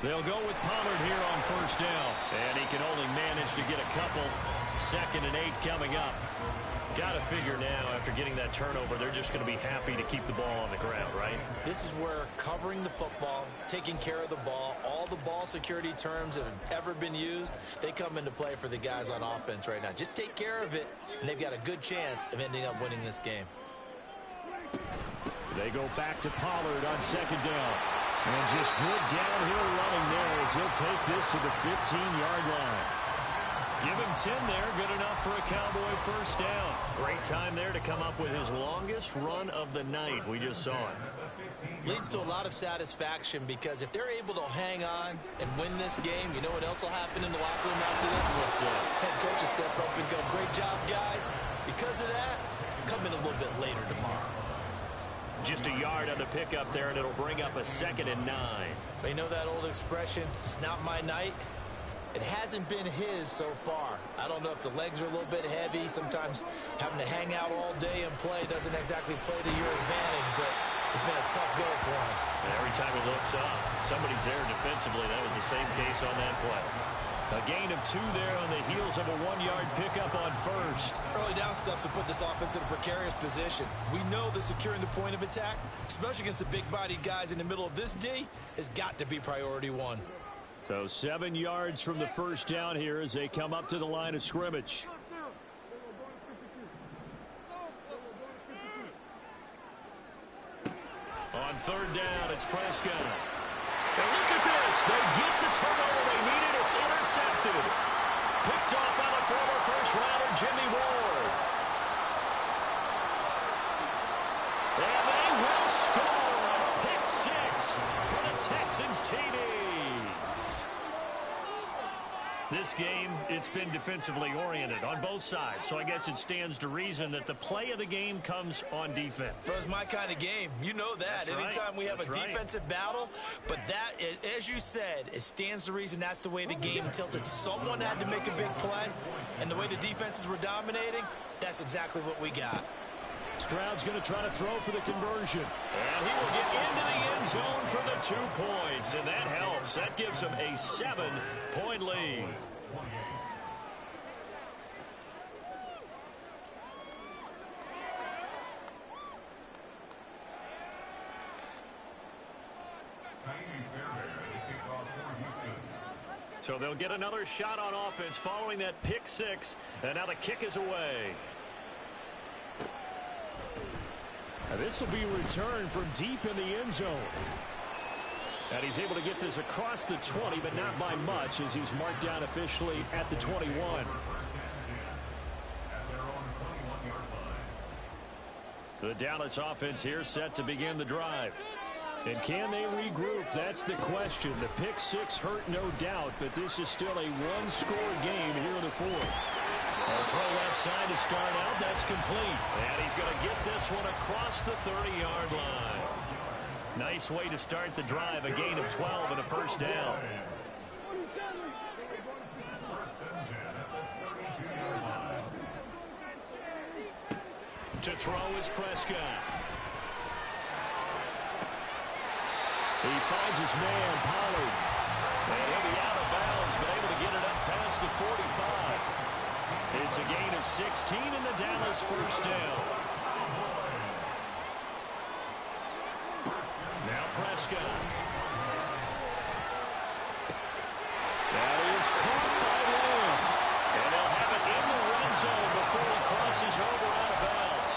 They'll go with Pollard here on 1st down. And he can only manage to get a couple. 2nd and 8 coming up. Got to figure now, after getting that turnover, they're just going to be happy to keep the ball on the ground, right? This is where covering the football, taking care of the ball, all the ball security terms that have ever been used, they come into play for the guys on offense right now. Just take care of it, and they've got a good chance of ending up winning this game. They go back to Pollard on 2nd down. And just good downhill running there as he'll take this to the 15-yard line. Give him 10 there. Good enough for a Cowboy 1st down. Great time there to come up with his longest run of the night. We just saw it. Leads to a lot of satisfaction because if they're able to hang on and win this game, you know what else will happen in the locker room after this? What's that? Head coach will step up and go, great job, guys. Because of that, come in a little bit later tomorrow. Just a yard on the pickup there, and it'll bring up a 2nd and 9. But you know that old expression, it's not my night? It hasn't been his so far. I don't know if the legs are a little bit heavy. Sometimes having to hang out all day and play doesn't exactly play to your advantage, but it's been a tough go for him. And every time he looks up, somebody's there defensively. That was the same case on that play. A gain of 2 there on the heels of a 1-yard pickup on 1st. Early down stuff to put this offense in a precarious position. We know that securing the point of attack, especially against the big-bodied guys in the middle of this D, has got to be priority 1. So 7 yards from the 1st down here as they come up to the line of scrimmage. On third down, it's Prescott. And look at this. They get the turnover they needed. It's intercepted. Picked off by the former first-rounder, Jimmy Ward. And they will score a pick six for the Texans TD. This game, it's been defensively oriented on both sides, so I guess it stands to reason that the play of the game comes on defense. So it's my kind of game. You know that. That's Anytime we have That's a defensive battle, but that, as you said, it stands to reason that's the way the game tilted. Someone had to make a big play, and the way the defenses were dominating, that's exactly what we got. Stroud's going to try to throw for the conversion. And he will get into the end zone for the 2 points, and that helps. That gives him a 7-point lead. So they'll get another shot on offense following that pick six, and now the kick is away. This will be returned from deep in the end zone. And he's able to get this across the 20, but not by much, as he's marked down officially at the 21. The Dallas offense here set to begin the drive. And can they regroup? That's the question. The pick six hurt, no doubt, but this is still a one-score game here in the fourth. A throw left side to start out. That's complete. And he's going to get this one across the 30-yard line. Nice way to start the drive. A gain of 12 and a first down. To throw is Prescott. He finds his man, Pollard. And he'll be out of bounds, but able to get it up past the 45. It's a gain of 16 in the Dallas first down. Now Prescott. That is caught by Lamb. And they'll have it in the red zone before he crosses over out of bounds.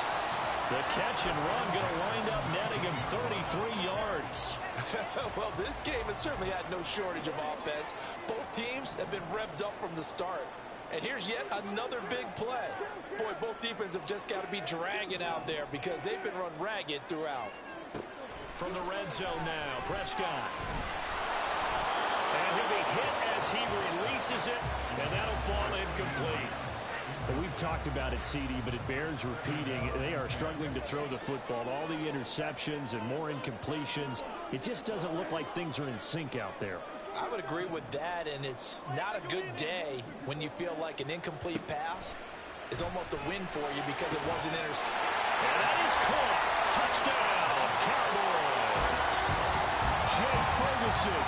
The catch and run going to wind up netting him 33 yards. Well, this game has certainly had no shortage of offense. Both teams have been revved up from the start. And here's yet another big play. Boy, both defenses have just got to be dragging out there because they've been run ragged throughout. From the red zone now, Prescott. And he'll be hit as he releases it, and that'll fall incomplete. And we've talked about it, CD, but it bears repeating. They are struggling to throw the football. All the interceptions and more incompletions. It just doesn't look like things are in sync out there. I would agree with that, and it's not a good day when you feel like an incomplete pass is almost a win for you because it wasn't intercepted. And that is caught. Touchdown, Cowboys. Jay Ferguson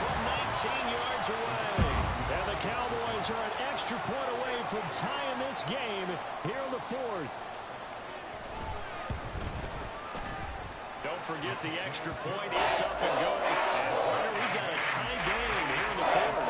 from 19 yards away. And the Cowboys are an extra point away from tying this game here in the fourth. Don't forget the extra point. It's up and going. And partner, we got a tie game here in the fourth.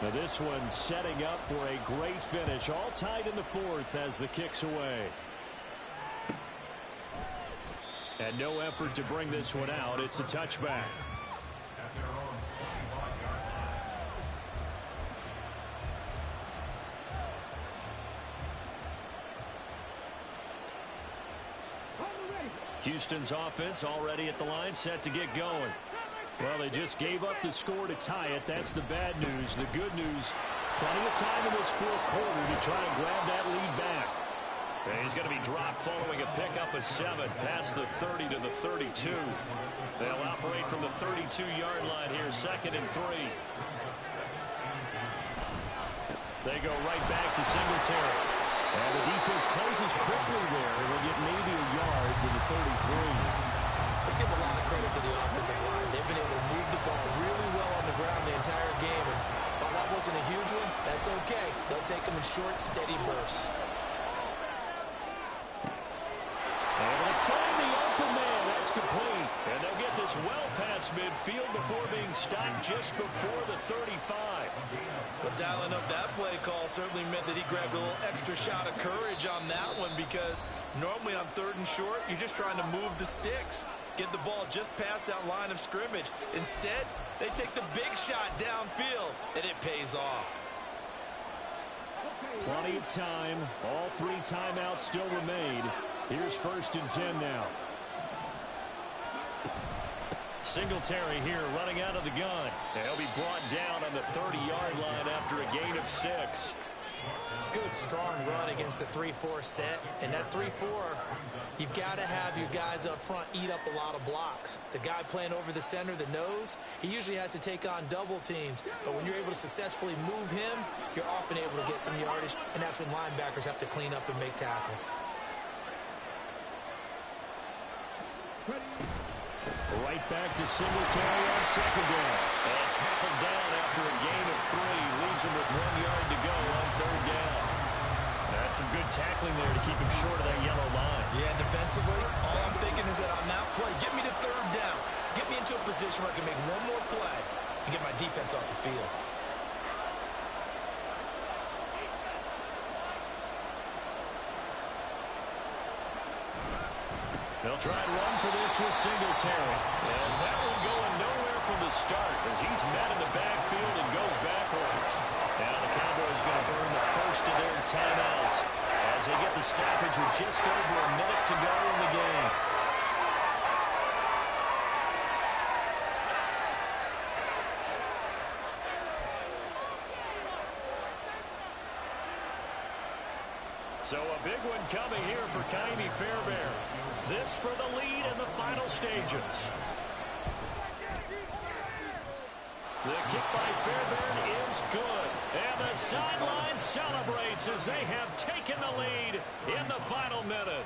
Now this one setting up for a great finish. All tied in the fourth as the kick's away. And no effort to bring this one out. It's a touchback. Houston's offense already at the line, set to get going. Well, they just gave up the score to tie it. That's the bad news. The good news, plenty of time in this fourth quarter to try and grab that lead back. And he's going to be dropped following a pickup of 7 past the 30 to the 32. They'll operate from the 32-yard line here, 2nd and 3. They go right back to Singletary. And the defense closes quickly there. It'll get maybe a yard to the 33. Let's give a lot of credit to the offensive line. They've been able to move the ball really well on the ground the entire game. And while that wasn't a huge one, that's okay. They'll take them in short, steady bursts. gets well past midfield before being stopped just before the 35. But dialing up that play call certainly meant that he grabbed a little extra shot of courage on that one, because normally on 3rd and short, you're just trying to move the sticks, get the ball just past that line of scrimmage. Instead, they take the big shot downfield, and it pays off. Plenty of time. All 3 timeouts still remain. Here's 1st and 10 now. Singletary here running out of the gun. He'll be brought down on the 30-yard line after a gain of 6. Good, strong run against the 3-4 set. And that 3-4, you've got to have your guys up front eat up a lot of blocks. The guy playing over the center, the nose, he usually has to take on double teams. But when you're able to successfully move him, you're often able to get some yardage, and that's when linebackers have to clean up and make tackles. Right back to Singletary on 2nd down. And tackled down after a gain of 3. Leaves him with 1 yard to go on 3rd down. That's some good tackling there to keep him short of that yellow line. Yeah, defensively, all I'm thinking is that on that play, get me to 3rd down. Get me into a position where I can make one more play and get my defense off the field. They'll try and run for this with Singletary. And that one going nowhere from the start as he's met in the backfield and goes backwards. Now the Cowboys going to burn the first of their timeouts as they get the stoppage with just over a minute to go in the game. So a big one coming here for Ka'imi Fairbairn. This for the lead in the final stages. The kick by Fairbairn is good. And the sideline celebrates as they have taken the lead in the final minute.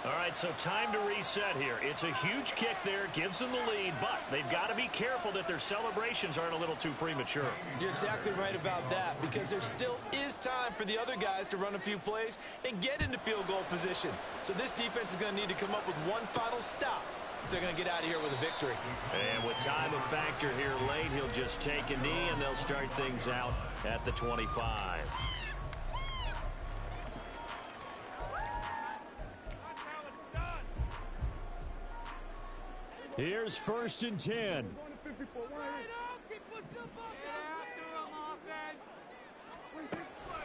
All right, so time to reset here. It's a huge kick there, gives them the lead, but they've got to be careful that their celebrations aren't a little too premature. You're exactly right about that, because there still is time for the other guys to run a few plays and get into field goal position. So this defense is going to need to come up with one final stop if they're going to get out of here with a victory. And with time a factor here late, he'll just take a knee, and they'll start things out at the 25. Here's 1st and 10.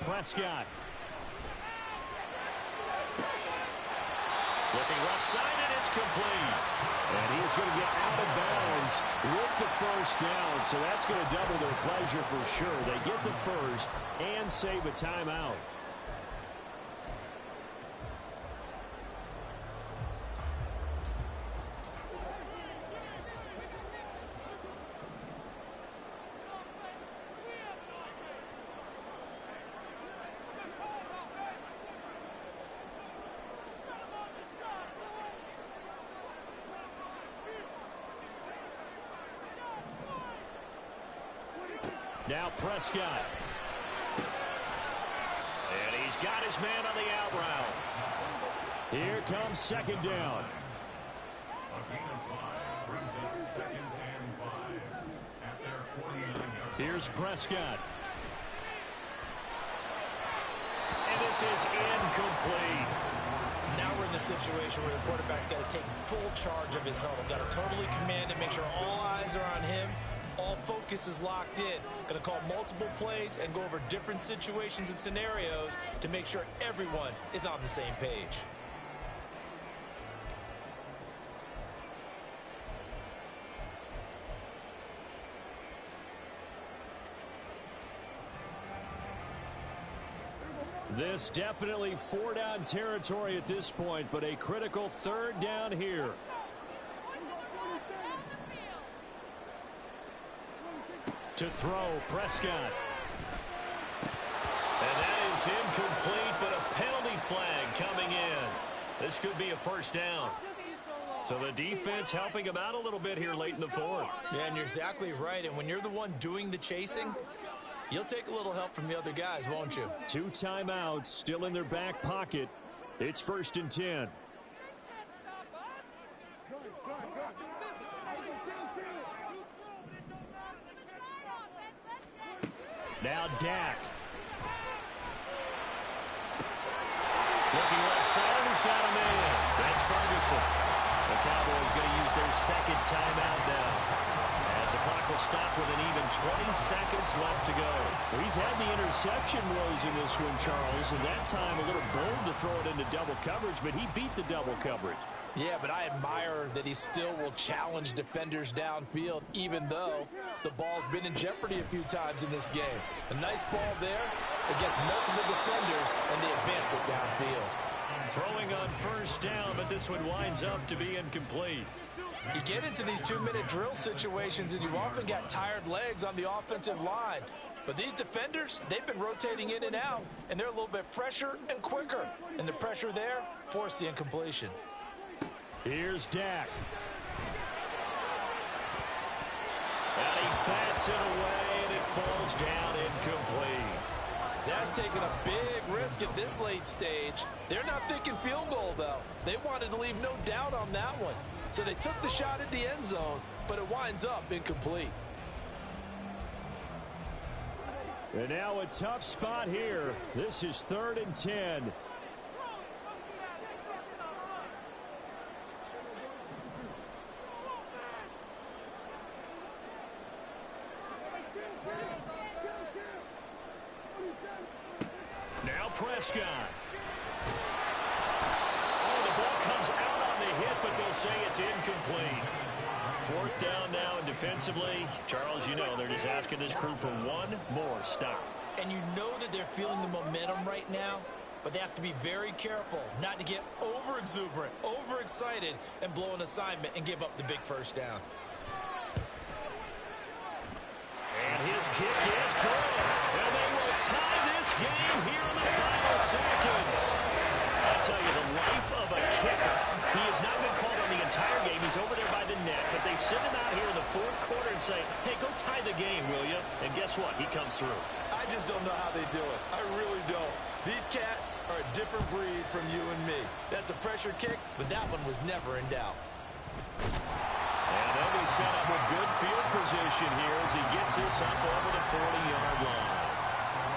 Prescott. Looking left side, and it's complete. And he's going to get out of bounds with the 1st down, so that's going to double their pleasure for sure. They get the 1st and save a timeout. Now Prescott. And he's got his man on the out route. Here comes 2nd down. A gain of 5 brings us 2nd and 5 at their 49-yard. Here's Prescott. And this is incomplete. Now we're in the situation where the quarterback's got to take full charge of his huddle. Got to totally command it, make sure all eyes are on him. All focus is locked in. Going to call multiple plays and go over different situations and scenarios to make sure everyone is on the same page. This definitely 4-down territory at this point, but a critical 3rd down here. To throw, Prescott. And that is incomplete, but a penalty flag coming in. This could be a 1st down. So the defense helping him out a little bit here late in the 4th. Yeah, and you're exactly right. And when you're the one doing the chasing, you'll take a little help from the other guys, won't you? 2 timeouts still in their back pocket. It's 1st and 10. Now Dak. Looking left side, he's got him in. That's Ferguson. The Cowboys going to use their second timeout now, as the clock will stop with an even 20 seconds left to go. Well, he's had the interception woes in this one, Charles, and that time a little bold to throw it into double coverage, but he beat the double coverage. Yeah, but I admire that he still will challenge defenders downfield, even though the ball's been in jeopardy a few times in this game. A nice ball there against multiple defenders, and they advance it downfield. Throwing on first down, but this one winds up to be incomplete. You get into these 2-minute drill situations, and you often got tired legs on the offensive line. But these defenders, they've been rotating in and out, and they're a little bit fresher and quicker. And the pressure there forced the incompletion. Here's Dak. And he bats it away, and it falls down incomplete. That's taking a big risk at this late stage. They're not thinking field goal, though. They wanted to leave no doubt on that one. So they took the shot at the end zone, but it winds up incomplete. And now a tough spot here. This is 3rd and 10. Now Prescott. Oh, the ball comes out on the hit, but they'll say it's incomplete. 4th down now, and defensively, Charles, you know, they're just asking this crew for one more stop. And you know that they're feeling the momentum right now, but they have to be very careful not to get over-exuberant, over-excited, and blow an assignment and give up the big first down. And his kick is good. And they will tie this game here in the final seconds. I tell you, the life of a kicker. He has not been called on the entire game. He's over there by the net, but they send him out here in the 4th quarter and say, hey, go tie the game, will you? And guess what? He comes through. I just don't know how they do it. I really don't. These cats are a different breed from you and me. That's a pressure kick, but that one was never in doubt. And they'll be set up with good field position here as he gets this up over the 40-yard line.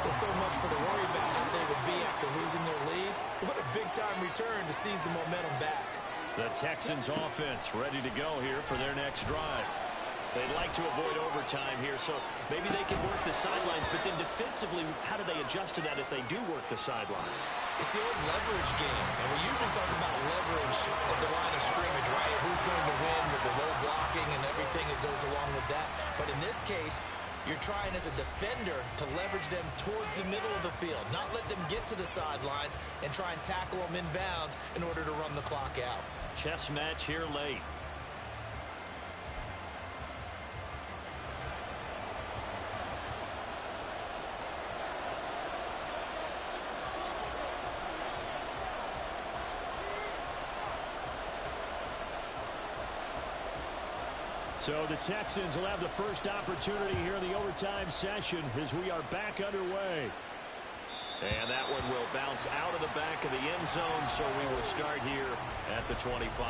Well, so much for the worry about how they would be after losing their lead. What a big-time return to seize the momentum back. The Texans offense ready to go here for their next drive. They'd like to avoid overtime here, so maybe they can work the sidelines, but then defensively, how do they adjust to that if they do work the sideline? It's the old leverage game, and we usually talk about leverage at the line of scrimmage, right? Who's going to win with the low blocking and everything that goes along with that. But in this case, you're trying as a defender to leverage them towards the middle of the field, not let them get to the sidelines and try and tackle them in bounds in order to run the clock out. Chess match here late. So the Texans will have the first opportunity here in the overtime session as we are back underway. And that one will bounce out of the back of the end zone, so we will start here at the 25.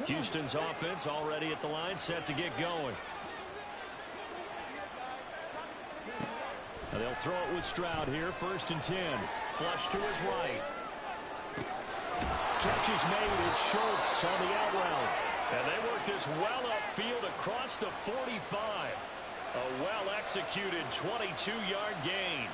Houston's offense already at the line, set to get going. And they'll throw it with Stroud here, 1st and 10. Flush to his right. Catch is made. It's Schultz on the out route. And they work this well upfield across the 45. A well-executed 22-yard gain.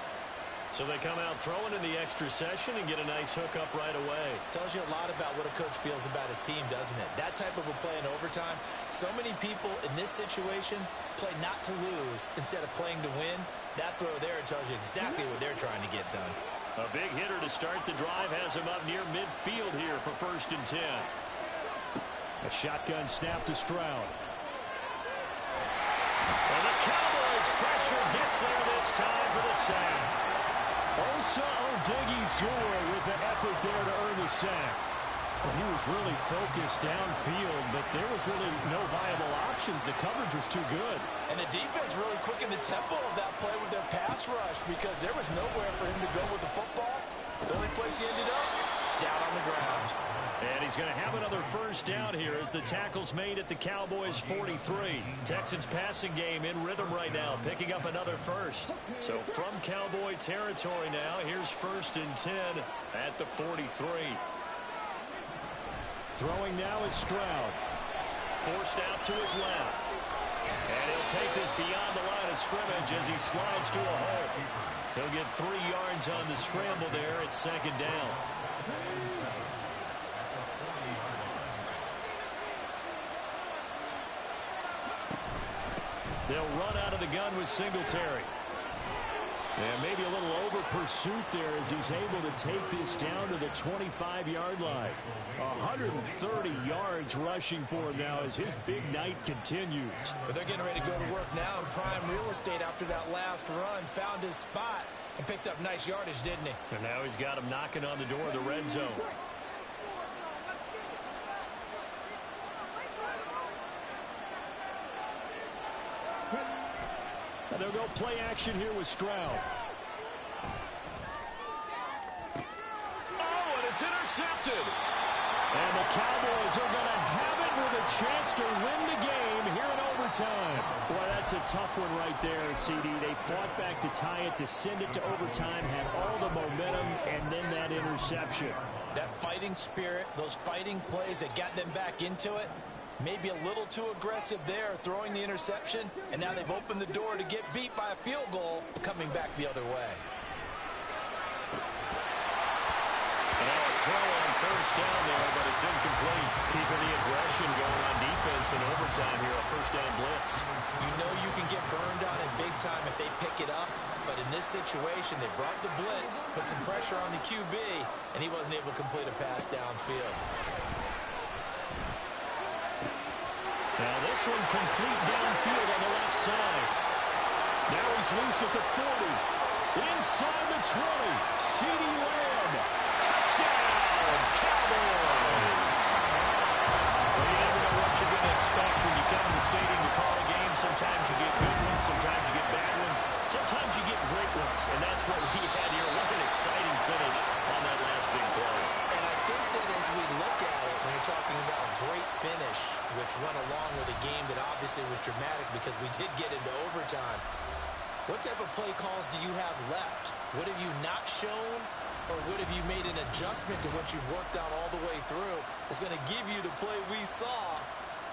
So they come out throwing in the extra session and get a nice hook up right away. Tells you a lot about what a coach feels about his team, doesn't it? That type of a play in overtime. So many people in this situation play not to lose instead of playing to win. That throw there tells you exactly what they're trying to get done. A big hitter to start the drive has him up near midfield here for 1st and 10. A shotgun snap to Stroud. And the Cowboys Pass pressure gets there this time for the sack. Osa Odigizua with the effort there to earn the sack. Well, he was really focused downfield, but there was really no viable options. The coverage was too good. And the defense really quickened the tempo of that play with their pass rush because there was nowhere for him to go with the football. The only place he ended up, down on the ground. And he's going to have another first down here as the tackle's made at the Cowboys' 43. Texans passing game in rhythm right now, picking up another first. So from Cowboy territory now, here's 1st and 10 at the 43. Throwing now is Stroud. Forced out to his left. And he'll take this beyond the line of scrimmage as he slides to a hole. He'll get 3 yards on the scramble there at 2nd down. They'll run out of the gun with Singletary. And maybe a little over pursuit there as he's able to take this down to the 25-yard line. 130 yards rushing for him now as his big night continues. But they're getting ready to go to work now in prime real estate after that last run. Found his spot and picked up nice yardage, didn't he? And now he's got him knocking on the door of the red zone. And they'll go play action here with Stroud. Oh, and it's intercepted. And the Cowboys are going to have it with a chance to win the game here in overtime. Boy, that's a tough one right there, CD. They fought back to tie it, to send it to overtime, had all the momentum, and then that interception. That fighting spirit, those fighting plays that got them back into it, maybe a little too aggressive there, throwing the interception, and now they've opened the door to get beat by a field goal, coming back the other way. Now a throw on first down there, but it's incomplete. Keeping the aggression going on defense in overtime here, a first down blitz. You know you can get burned on it big time if they pick it up, but in this situation, they brought the blitz, put some pressure on the QB, and he wasn't able to complete a pass downfield. Now this one complete downfield on the left side. Now he's loose at the 40. Inside the 20. CeeDee Lamb. Touchdown, Cowboys! Well, you never know what you're going to expect when you come to the stadium to call a game. Sometimes you get good ones, sometimes you get bad ones, sometimes you get great ones. And that's what we had here. What an exciting finish on that last big play. And I think that as we look at it, when you're talking about a great finish, which went along with a game that obviously was dramatic because we did get into overtime, what type of play calls do you have left? What have you not shown, or what have you made an adjustment to what you've worked out all the way through that's going to give you the play we saw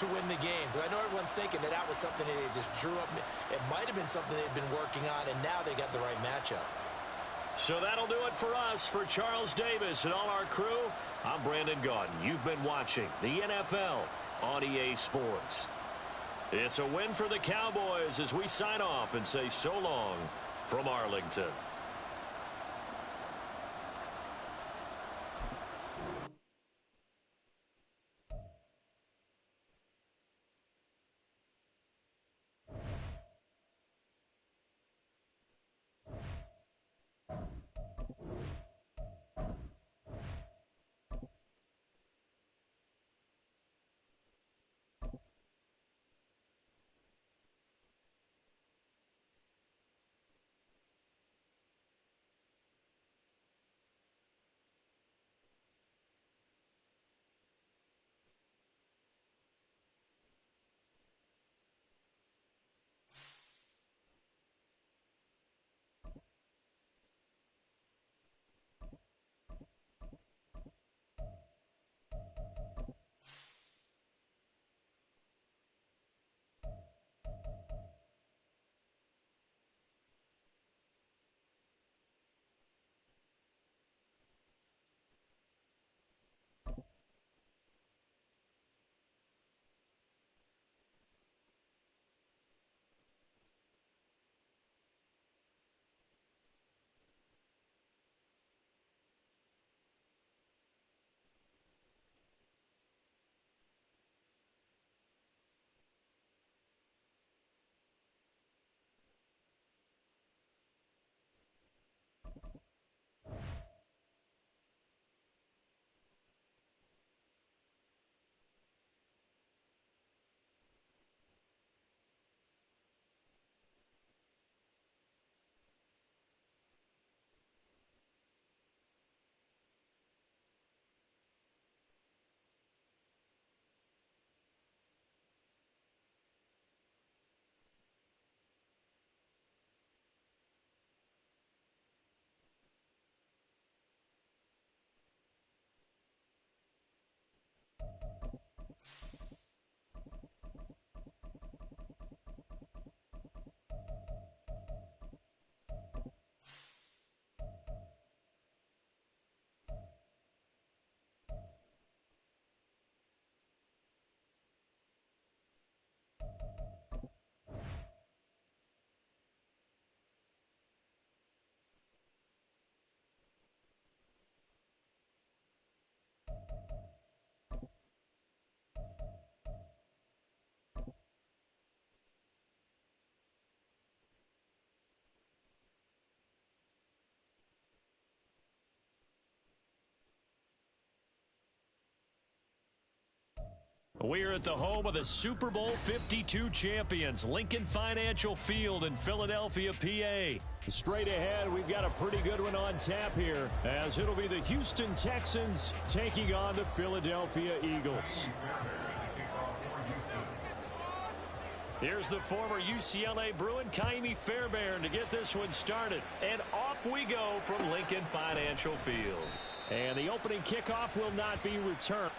to win the game? Because I know everyone's thinking that that was something that they just drew up. It might have been something they've been working on, and now they got the right matchup. So that'll do it for us. For Charles Davis and all our crew, I'm Brandon Gaudin. You've been watching the NFL on EA Sports. It's a win for the Cowboys as we sign off and say so long from Arlington. We're at the home of the Super Bowl 52 champions, Lincoln Financial Field in Philadelphia, PA. Straight ahead, we've got a pretty good one on tap here, as it'll be the Houston Texans taking on the Philadelphia Eagles. Here's the former UCLA Bruin, Kaimi Fairbairn, to get this one started. And off we go from Lincoln Financial Field. And the opening kickoff will not be returned.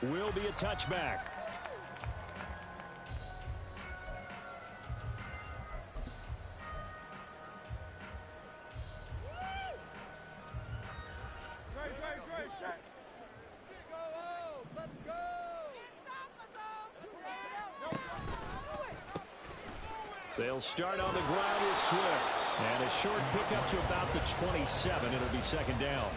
Will be a touchback. They'll start on the ground with Swift. And a short pickup to about the 27. It'll be second down.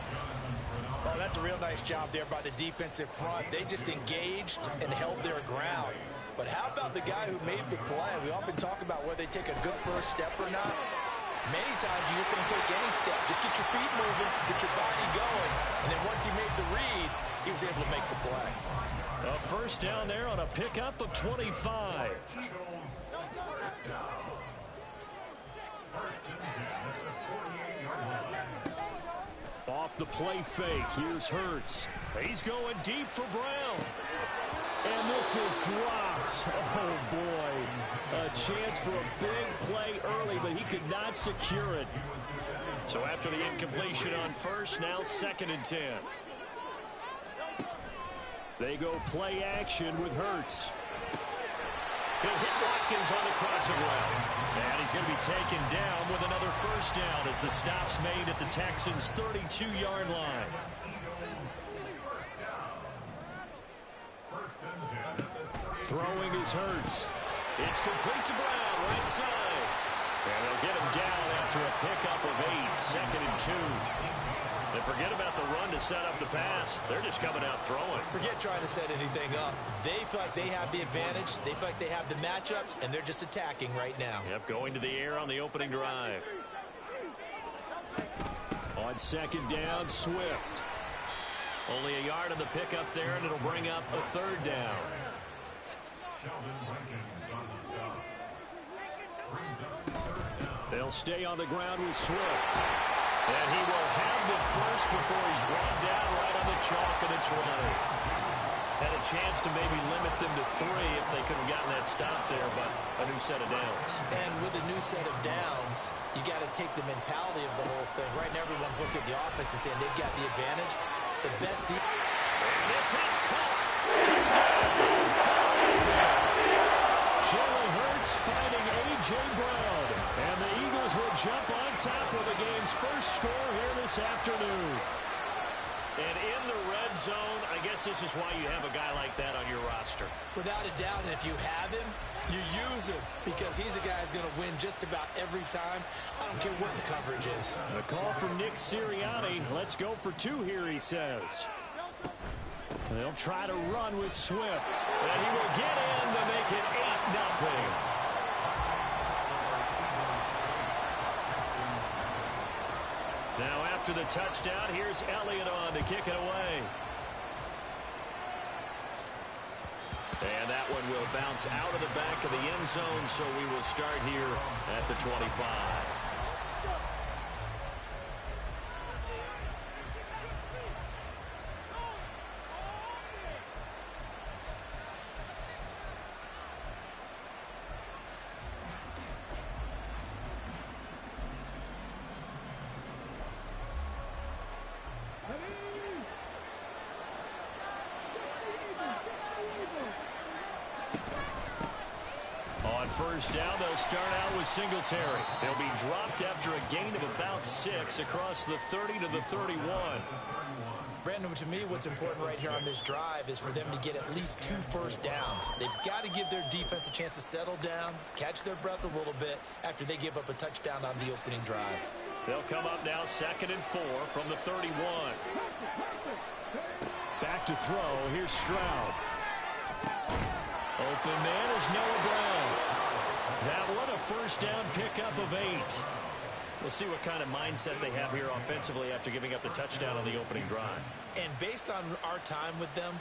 Oh, that's a real nice job there by the defensive front. They just engaged and held their ground. But how about the guy who made the play? We often talk about whether they take a good first step or not. Many times you just don't take any step. Just get your feet moving, get your body going. And then once he made the read, he was able to make the play. A first down there on a pickup of 25. Off the play fake, here's Hurts. He's going deep for Brown. And this is dropped. Oh, boy. A chance for a big play early, but he could not secure it. So after the incompletion on first, now 2nd and 10. They go play action with Hurts. He'll hit Watkins on the crossing route. And he's going to be taken down with another first down as the stop's made at the Texans' 32-yard line. Throwing is Hurts. It's complete to Brown, right side. And they'll get him down after a pickup of 8, 2nd and 2. They forget about the run to set up the pass. They're just coming out throwing. Forget trying to set anything up. They feel like they have the advantage. They feel like they have the matchups, and they're just attacking right now. Yep, going to the air on the opening drive. On second down, Swift. Only a yard on the pickup there, and it'll bring up a third down. They'll stay on the ground with Swift. And he will have the first before he's brought down right on the chalk of the 20. Had a chance to maybe limit them to 3 if they could have gotten that stop there, but a new set of downs. And with a new set of downs, you got to take the mentality of the whole thing. Right now, everyone's looking at the offense and saying they've got the advantage. The best deep. And this is caught. Touchdown. Jalen Hurts finding A.J. Brown. And the Eagles will jump on top of the game's first score here this afternoon. And in the red zone, I guess this is why you have a guy like that on your roster. Without a doubt, and if you have him, you use him because he's a guy who's going to win just about every time. I don't care what the coverage is. A call from Nick Sirianni. Let's go for 2 here, he says. They'll try to run with Swift. And he will get in to make it 8-0. Now after the touchdown, here's Elliott on to kick it away. And that one will bounce out of the back of the end zone, so we will start here at the 25. First down, they'll start out with Singletary. They'll be dropped after a gain of about 6 across the 30 to the 31. Brandon, to me, what's important right here on this drive is for them to get at least 2 first downs. They've got to give their defense a chance to settle down, catch their breath a little bit after they give up a touchdown on the opening drive. They'll come up now 2nd and 4 from the 31. Back to throw. Here's Stroud. Open man is Noah Brown. That one a first down pickup of 8. We'll see what kind of mindset they have here offensively after giving up the touchdown on the opening drive. And based on our time with them,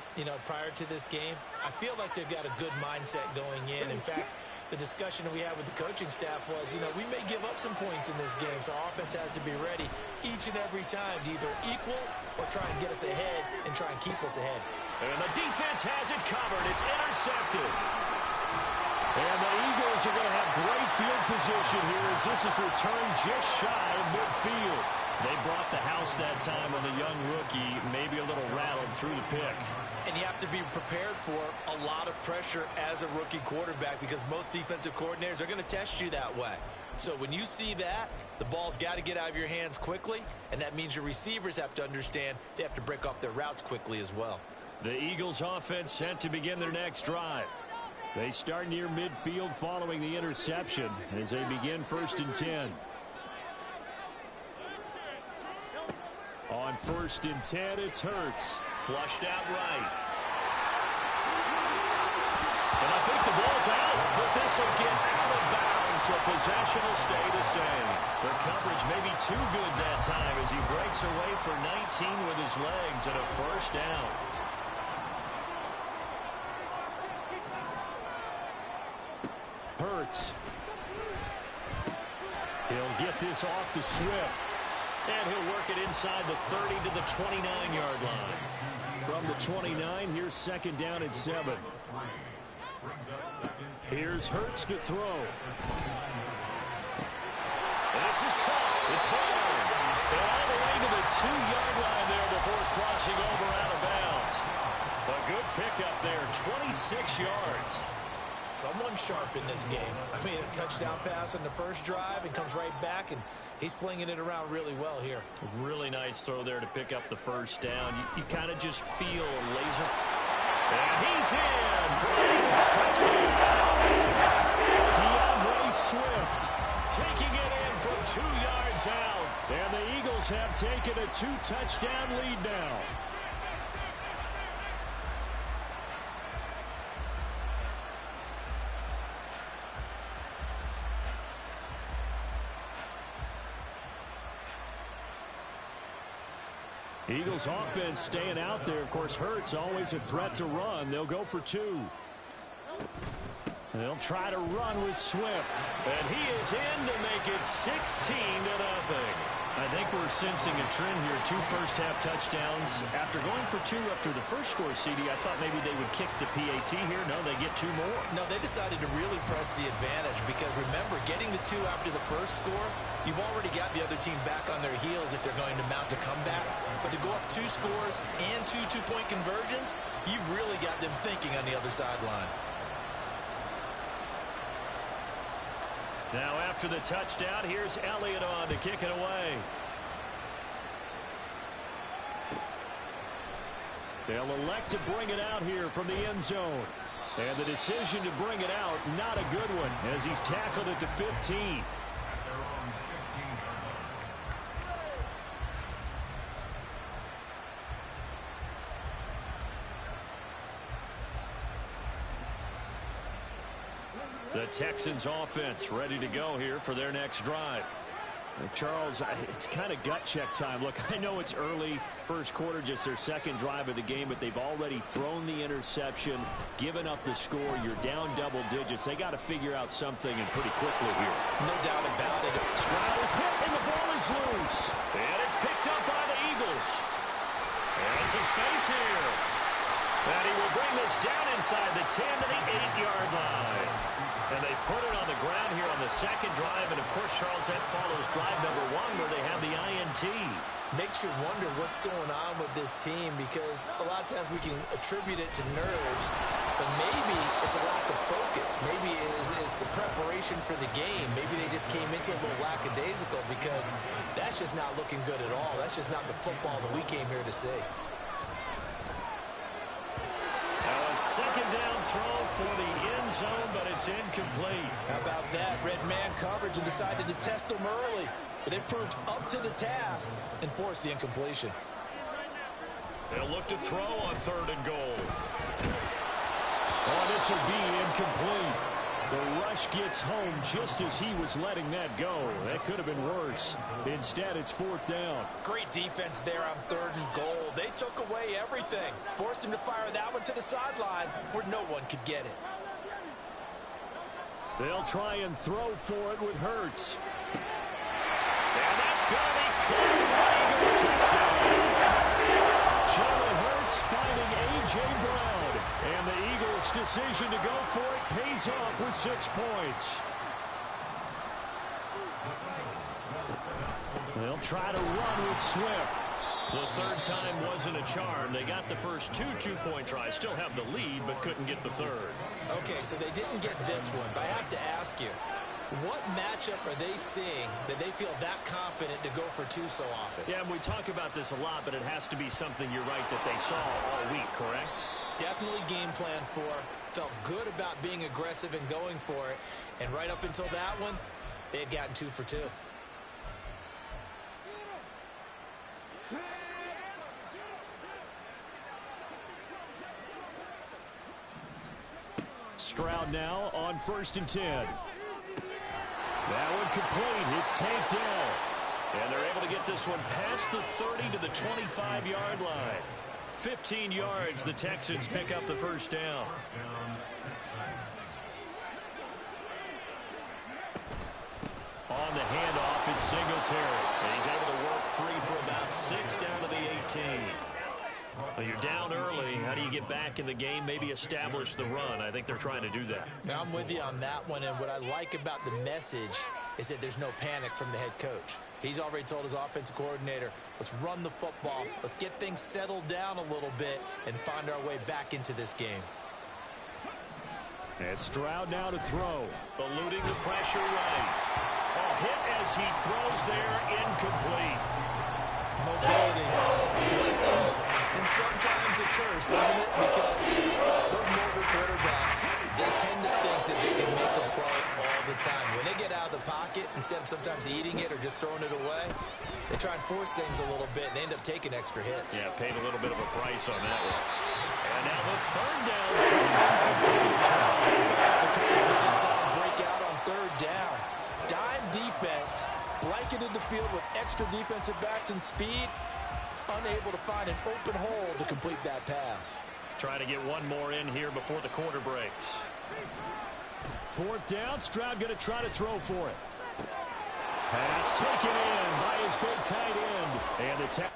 prior to this game, I feel like they've got a good mindset going in. In fact, the discussion that we had with the coaching staff was, we may give up some points in this game, so our offense has to be ready each and every time to either equal or try and get us ahead and try and keep us ahead. And the defense has it covered. It's intercepted. And the Eagles are going to have great field position here as this is returned just shy of midfield. They brought the house that time on the young rookie, maybe a little rattled through the pick. And you have to be prepared for a lot of pressure as a rookie quarterback because most defensive coordinators are going to test you that way. So when you see that, the ball's got to get out of your hands quickly, and that means your receivers have to understand they have to break off their routes quickly as well. The Eagles offense set to begin their next drive. They start near midfield following the interception as they begin 1st and 10. On 1st and 10, it's Hurts. Flushed out right. And I think the ball's out, but this will get out of bounds, so possession will stay the same. The coverage may be too good that time as he breaks away for 19 with his legs and a first down. Hurts. He'll get this off to Swift. And he'll work it inside the 30 to the 29-yard line. From the 29, here's 2nd down and 7. Here's Hurts to throw. And this is caught. It's home. And all the way to the 2-yard line there before crossing over out of bounds. A good pickup there, 26 yards. Someone sharp in this game. I mean, a touchdown pass on the first drive and comes right back, and he's flinging it around really well here. Really nice throw there to pick up the first down. You kind of just feel a laser. And he's in for the Eagles touchdown. DeAndre Swift taking it in from 2 yards out. And the Eagles have taken a 2-touchdown lead now. Eagles offense staying out there. Of course, Hurts always a threat to run. They'll go for 2. They'll try to run with Swift. And he is in to make it 16-0. I think we're sensing a trend here. 2 first-half touchdowns. After going for 2 after the first score, CD, I thought maybe they would kick the PAT here. No, they get 2 more. No, they decided to really press the advantage because, remember, getting the 2 after the first score, you've already got the other team back on their heels if they're going to mount a comeback. But to go up 2 scores and 2 two-point conversions, you've really got them thinking on the other sideline. Now after the touchdown, here's Elliott on to kick it away. They'll elect to bring it out here from the end zone. And the decision to bring it out, not a good one, as he's tackled at the 15. The Texans offense ready to go here for their next drive. Charles, it's kind of gut check time. Look, I know it's early, first quarter, just their second drive of the game, but they've already thrown the interception, given up the score. You're down double digits. They got to figure out something, and pretty quickly here. No doubt about it. Stroud is hit, and the ball is loose. And it's picked up by the Eagles. And some space here. And he will bring this down inside the 10 to the 8-yard line. And they put it on the ground here on the second drive. And, of course, Charles, that follows drive number 1 where they have the INT. Makes you wonder what's going on with this team, because a lot of times we can attribute it to nerves, but maybe it's a lack of focus. Maybe it's the preparation for the game. Maybe they just came into a little lackadaisical, because that's just not looking good at all. That's just not the football that we came here to see. A second down throw for the end zone, but it's incomplete. How about that? Red man coverage and decided to test them early. But they proved up to the task and forced the incompletion. They'll look to throw on 3rd and goal. Oh, this will be incomplete. The rush gets home just as he was letting that go. That could have been worse. Instead, it's 4th down. Great defense there on 3rd and goal. They took away everything. Forced him to fire that one to the sideline where no one could get it. They'll try and throw for it with Hurts. And that's going to be caught for Eagles touchdown. Jalen Hurts finding A.J. Brown. And the Eagles' decision to go for it pays off with 6 points. They'll try to run with Swift. The third time wasn't a charm. They got the first 2 two-point tries. Still have the lead, but couldn't get the third. Okay, so they didn't get this one, but I have to ask you, what matchup are they seeing that they feel that confident to go for 2 so often? Yeah, and we talk about this a lot, but it has to be something, you're right, that they saw all week, correct? Definitely game plan for, felt good about being aggressive and going for it, and right up until that one, they had gotten 2 for 2. Stroud now on 1st and 10. That one complete. It's taken down. And they're able to get this one past the 30 to the 25-yard line. 15 yards, the Texans pick up the first down. On the handoff, it's Singletary. And he's able to work free for about 6 down to the 18. Well, you're down early. How do you get back in the game? Maybe establish the run. I think they're trying to do that. Now, I'm with you on that one, and what I like about the message is that there's no panic from the head coach. He's already told his offensive coordinator, let's run the football, let's get things settled down a little bit and find our way back into this game. And Stroud now to throw. Eluding the pressure right. A hit as he throws there, incomplete. Mobility, blessing, and sometimes a curse, isn't it? Because those mobile quarterbacks, they tend to think that they can make a play all the time. When they get out of the pocket, instead of sometimes eating it or just throwing it away, they try and force things a little bit and they end up taking extra hits. Yeah, paid a little bit of a price on that one. And now the 3rd down from incomplete. The coach just saw him break out on 3rd down. Dime defense, blanketed the field with extra defensive backs and speed, unable to find an open hole to complete that pass. Trying to get one more in here before the quarter breaks. 4th down, Stroud going to try to throw for it. Pass taken in by his big tight end. And the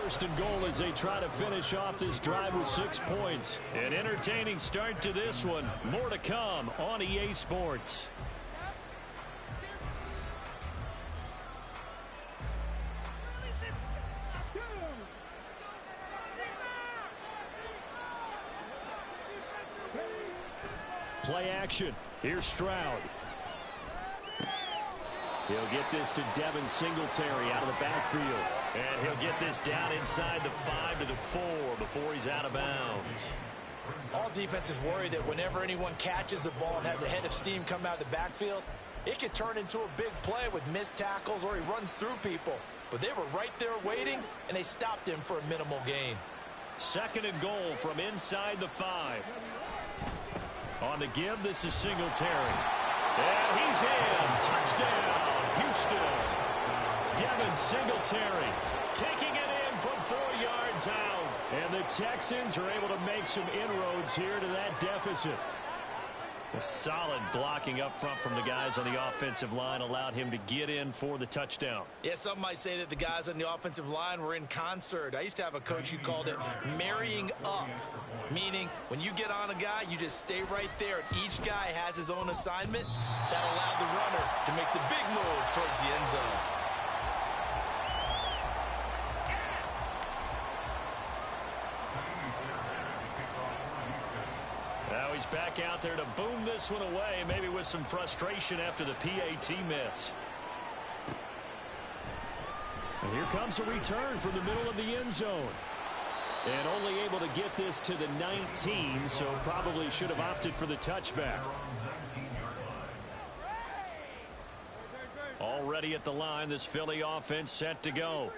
First and goal as they try to finish off this drive with 6 points. An entertaining start to this one. More to come on EA Sports. Play action. Here's Stroud. He'll get this to Devin Singletary out of the backfield. And he'll get this down inside the 5 to the 4 before he's out of bounds. All defenses worry that whenever anyone catches the ball and has a head of steam come out of the backfield, it could turn into a big play with missed tackles or he runs through people. But they were right there waiting, and they stopped him for a minimal gain. 2nd and goal from inside the 5. On the give, this is Singletary. And he's in. Touchdown, Houston. Devin Singletary taking it in from 4 yards out. And the Texans are able to make some inroads here to that deficit. A solid blocking up front from the guys on the offensive line allowed him to get in for the touchdown. Yeah, some might say that the guys on the offensive line were in concert. I used to have a coach who called it marrying up, meaning when you get on a guy, you just stay right there, and each guy has his own assignment. That allowed the runner to make the big move towards the end zone. Now he's back out there to boom this one away, maybe with some frustration after the PAT miss. And here comes a return from the middle of the end zone. And only able to get this to the 19, so probably should have opted for the touchback. Already at the line, this Philly offense set to go.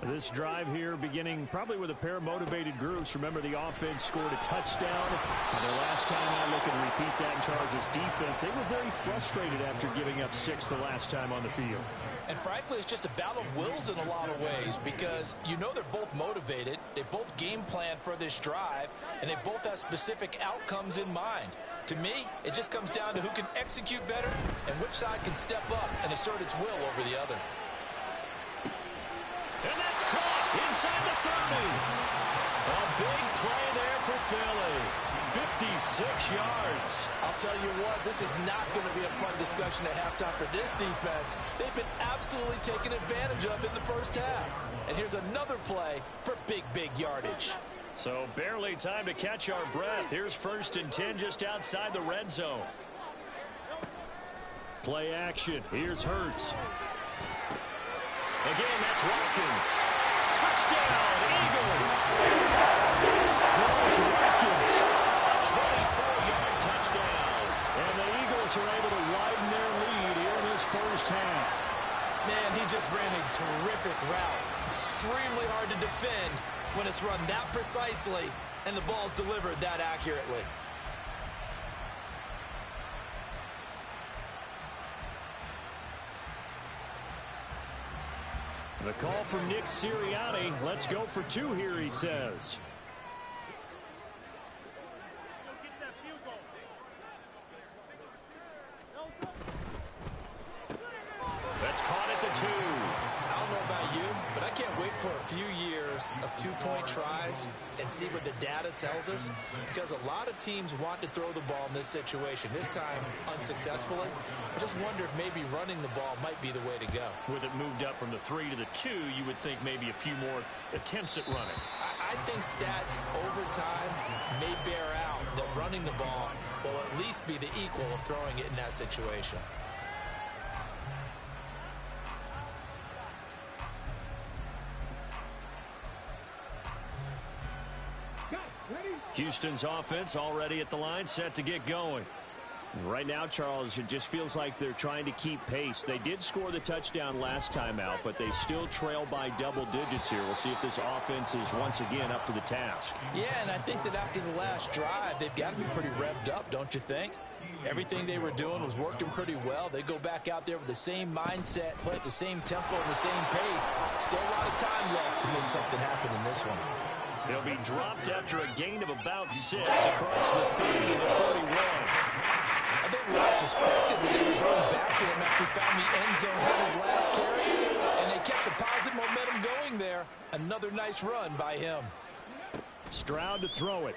This drive here beginning probably with a pair of motivated groups. Remember, the offense scored a touchdown. And the last time I look and repeat that in Charles' defense, they were very frustrated after giving up 6 the last time on the field. And frankly, it's just a battle of wills in a lot of ways because you know they're both motivated. They both game plan for this drive, and they both have specific outcomes in mind. To me, it just comes down to who can execute better and which side can step up and assert its will over the other. And that's caught inside the 30. A big play there for Philly. 56 yards. I'll tell you what, this is not going to be a fun discussion at halftime for this defense. They've been absolutely taken advantage of in the first half. And here's another play for big yardage. So barely time to catch our breath. Here's 1st and 10 just outside the red zone. Play action. Here's Hurts. Again, that's Watkins. Touchdown, Eagles. Cross Watkins. A 24-yard touchdown. And the Eagles are able to widen their lead here in this first half. Man, he just ran a terrific route. Extremely hard to defend when it's run that precisely and the ball's delivered that accurately. The call from Nick Sirianni. Let's go for 2 here, he says. That's caught at the 2. I don't know about you, but I can't wait for a few years of 2-point tries and see what the data tells us, because a lot of teams want to throw the ball in this situation, this time unsuccessfully. I just wonder if maybe running the ball might be the way to go. With it moved up from the 3 to the 2, you would think maybe a few more attempts at running. I think stats over time may bear out that running the ball will at least be the equal of throwing it in that situation. Houston's offense already at the line, set to get going. Right now, Charles, it just feels like they're trying to keep pace. They did score the touchdown last time out, but they still trail by double digits here. We'll see if this offense is once again up to the task. Yeah, and I think that after the last drive, they've got to be pretty revved up, don't you think? Everything they were doing was working pretty well. They go back out there with the same mindset, play at the same tempo and the same pace. Still a lot of time left to make something happen in this one. He'll be dropped after a gain of about 6 across the 30 to the 41. I think we all suspected that they were going back to him after he found the end zone on his last carry, and they kept the positive momentum going there. Another nice run by him. Stroud to throw it.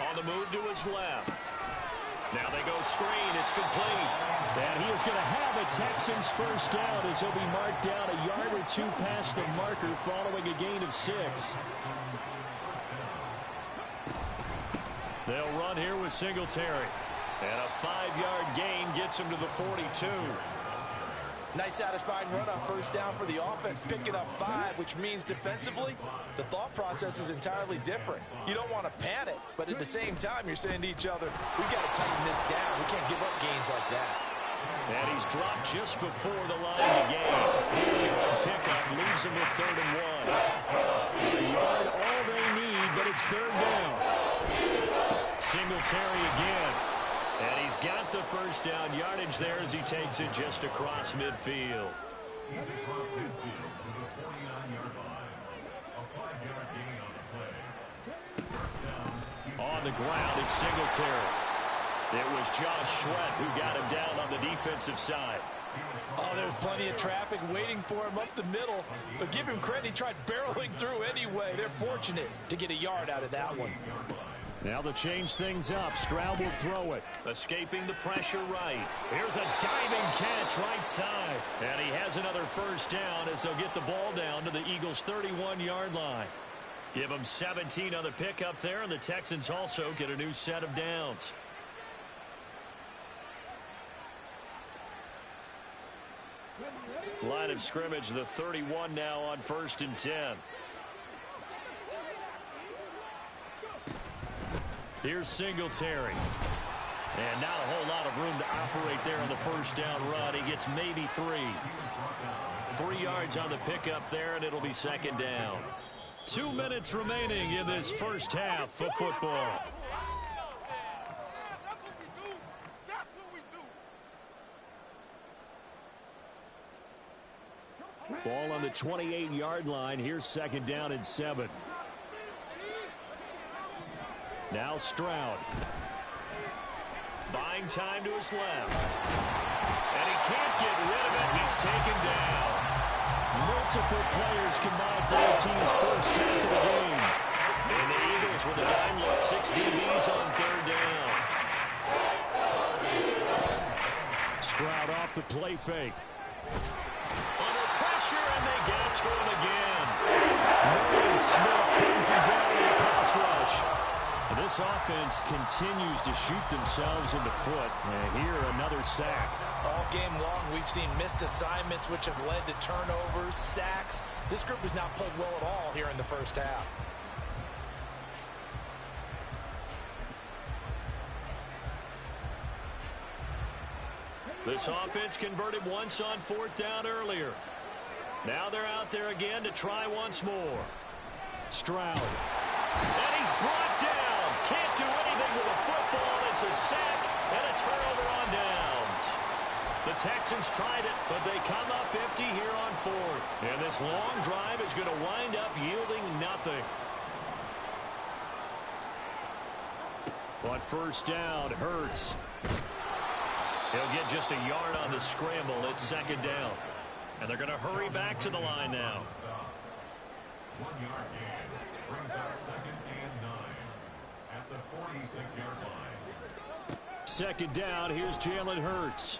On the move to his left. Now they go screen. It's complete. And he is going to have a Texans first down as he'll be marked down a yard or 2 past the marker following a gain of 6. They'll run here with Singletary. And a 5-yard gain gets him to the 42. Nice satisfying run on first down for the offense, picking up 5, which means defensively, the thought process is entirely different. You don't want to panic, but at the same time, you're saying to each other, we've got to tighten this down. We can't give up gains like that. And he's dropped just before the line to gain. 4-yard pickup leaves him with 3rd and 1. A yard, all they need, but it's 3rd down. Singletary again. And he's got the first down yardage there as he takes it just across midfield. He's across midfield to the 49-yard line. A 5-yard gain on the play. First down. On the ground, it's Singletary. It was Josh Sweat who got him down on the defensive side. Oh, there's plenty of traffic waiting for him up the middle. But give him credit, he tried barreling through anyway. They're fortunate to get a yard out of that one. Now to change things up, Stroud will throw it. Escaping the pressure right. Here's a diving catch right side. And he has another first down as they'll get the ball down to the Eagles' 31-yard line. Give them 17 on the pickup there, and the Texans also get a new set of downs. Line of scrimmage, the 31 now on 1st and 10. Here's Singletary. And not a whole lot of room to operate there on the first down run. He gets maybe 3. 3 yards on the pickup there, and it'll be 2nd down. 2 minutes remaining in this first half of football. Ball on the 28-yard line. Here's 2nd down and 7. Now Stroud. Buying time to his left. And he can't get rid of it. He's taken down. Multiple players combined for the team's first sack of the game. And the Eagles with a dime look. 6 DBs on 3rd down. Stroud off the play fake. Under pressure, and they get to him again. Nolan Smith brings him down in the pass rush. And this offense continues to shoot themselves in the foot. And here, another sack. All game long, we've seen missed assignments, which have led to turnovers, sacks. This group has not played well at all here in the first half. This offense converted once on 4th down earlier. Now they're out there again to try once more. Stroud. And he's brought down. Can't do anything with a football. It's a sack and a turnover on downs. The Texans tried it, but they come up empty here on 4th. And this long drive is going to wind up yielding nothing. On first down, Hurts. He'll get just a yard on the scramble. It's 2nd down. And they're going to hurry back to the line now. 1-yard gain brings up 2nd and 9 at the 46-yard line. 2nd down, here's Jalen Hurts.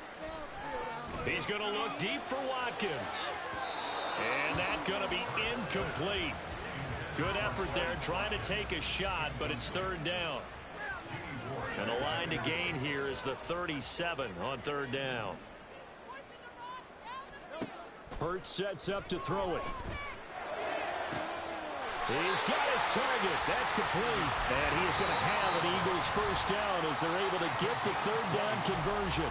He's going to look deep for Watkins. And that's going to be incomplete. Good effort there trying to take a shot, but it's 3rd down. And the line to gain here is the 37 on 3rd down. Hurts sets up to throw it. He's got his target. That's complete. And he is going to have an Eagles first down as they're able to get the 3rd down conversion.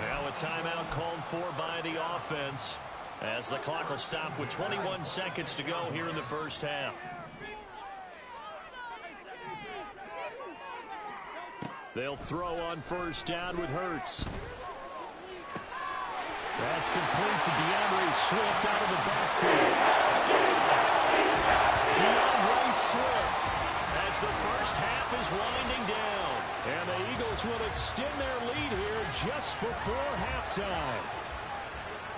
Now a timeout called for by the offense as the clock will stop with 21 seconds to go here in the first half. They'll throw on first down with Hurts. That's complete to DeAndre Swift out of the backfield. DeAndre Swift as the first half is winding down. And the Eagles will extend their lead here just before halftime.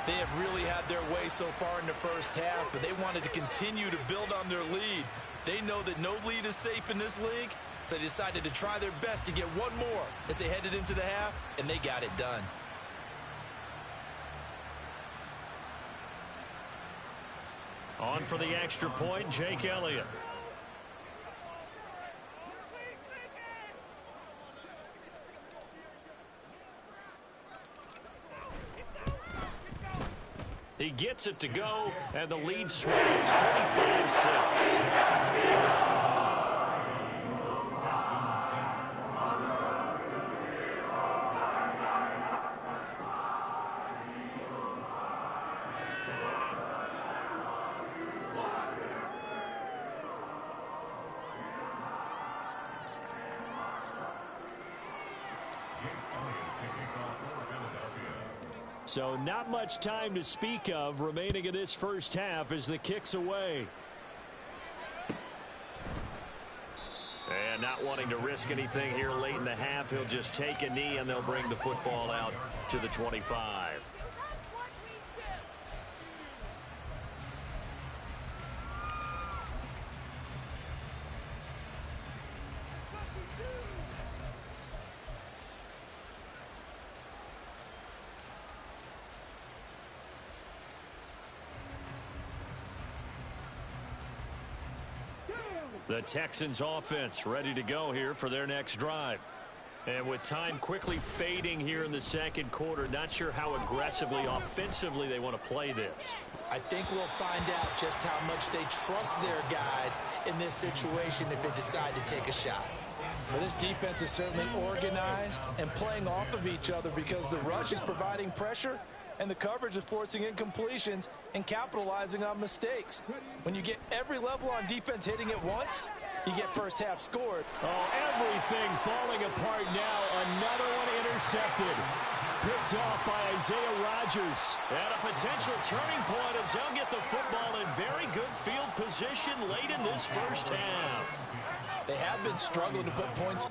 They have really had their way so far in the first half, but they wanted to continue to build on their lead. They know that no lead is safe in this league, so they decided to try their best to get one more as they headed into the half, and they got it done. On for the extra point, Jake Elliott. He gets it to go, and the lead swells 35-6. So not much time to speak of remaining in this first half as the kick's away. And not wanting to risk anything here late in the half, he'll just take a knee and they'll bring the football out to the 25. The Texans offense ready to go here for their next drive. And with time quickly fading here in the second quarter, not sure how aggressively, offensively they want to play this. I think we'll find out just how much they trust their guys in this situation if they decide to take a shot. Well, this defense is certainly organized and playing off of each other because the rush is providing pressure and the coverage is forcing incompletions and capitalizing on mistakes. When you get every level on defense hitting at once, you get first half scored. Oh, everything falling apart now. Another one intercepted. Picked off by Isaiah Rodgers. And a potential turning point as they'll get the football in very good field position late in this first half. They have been struggling to put points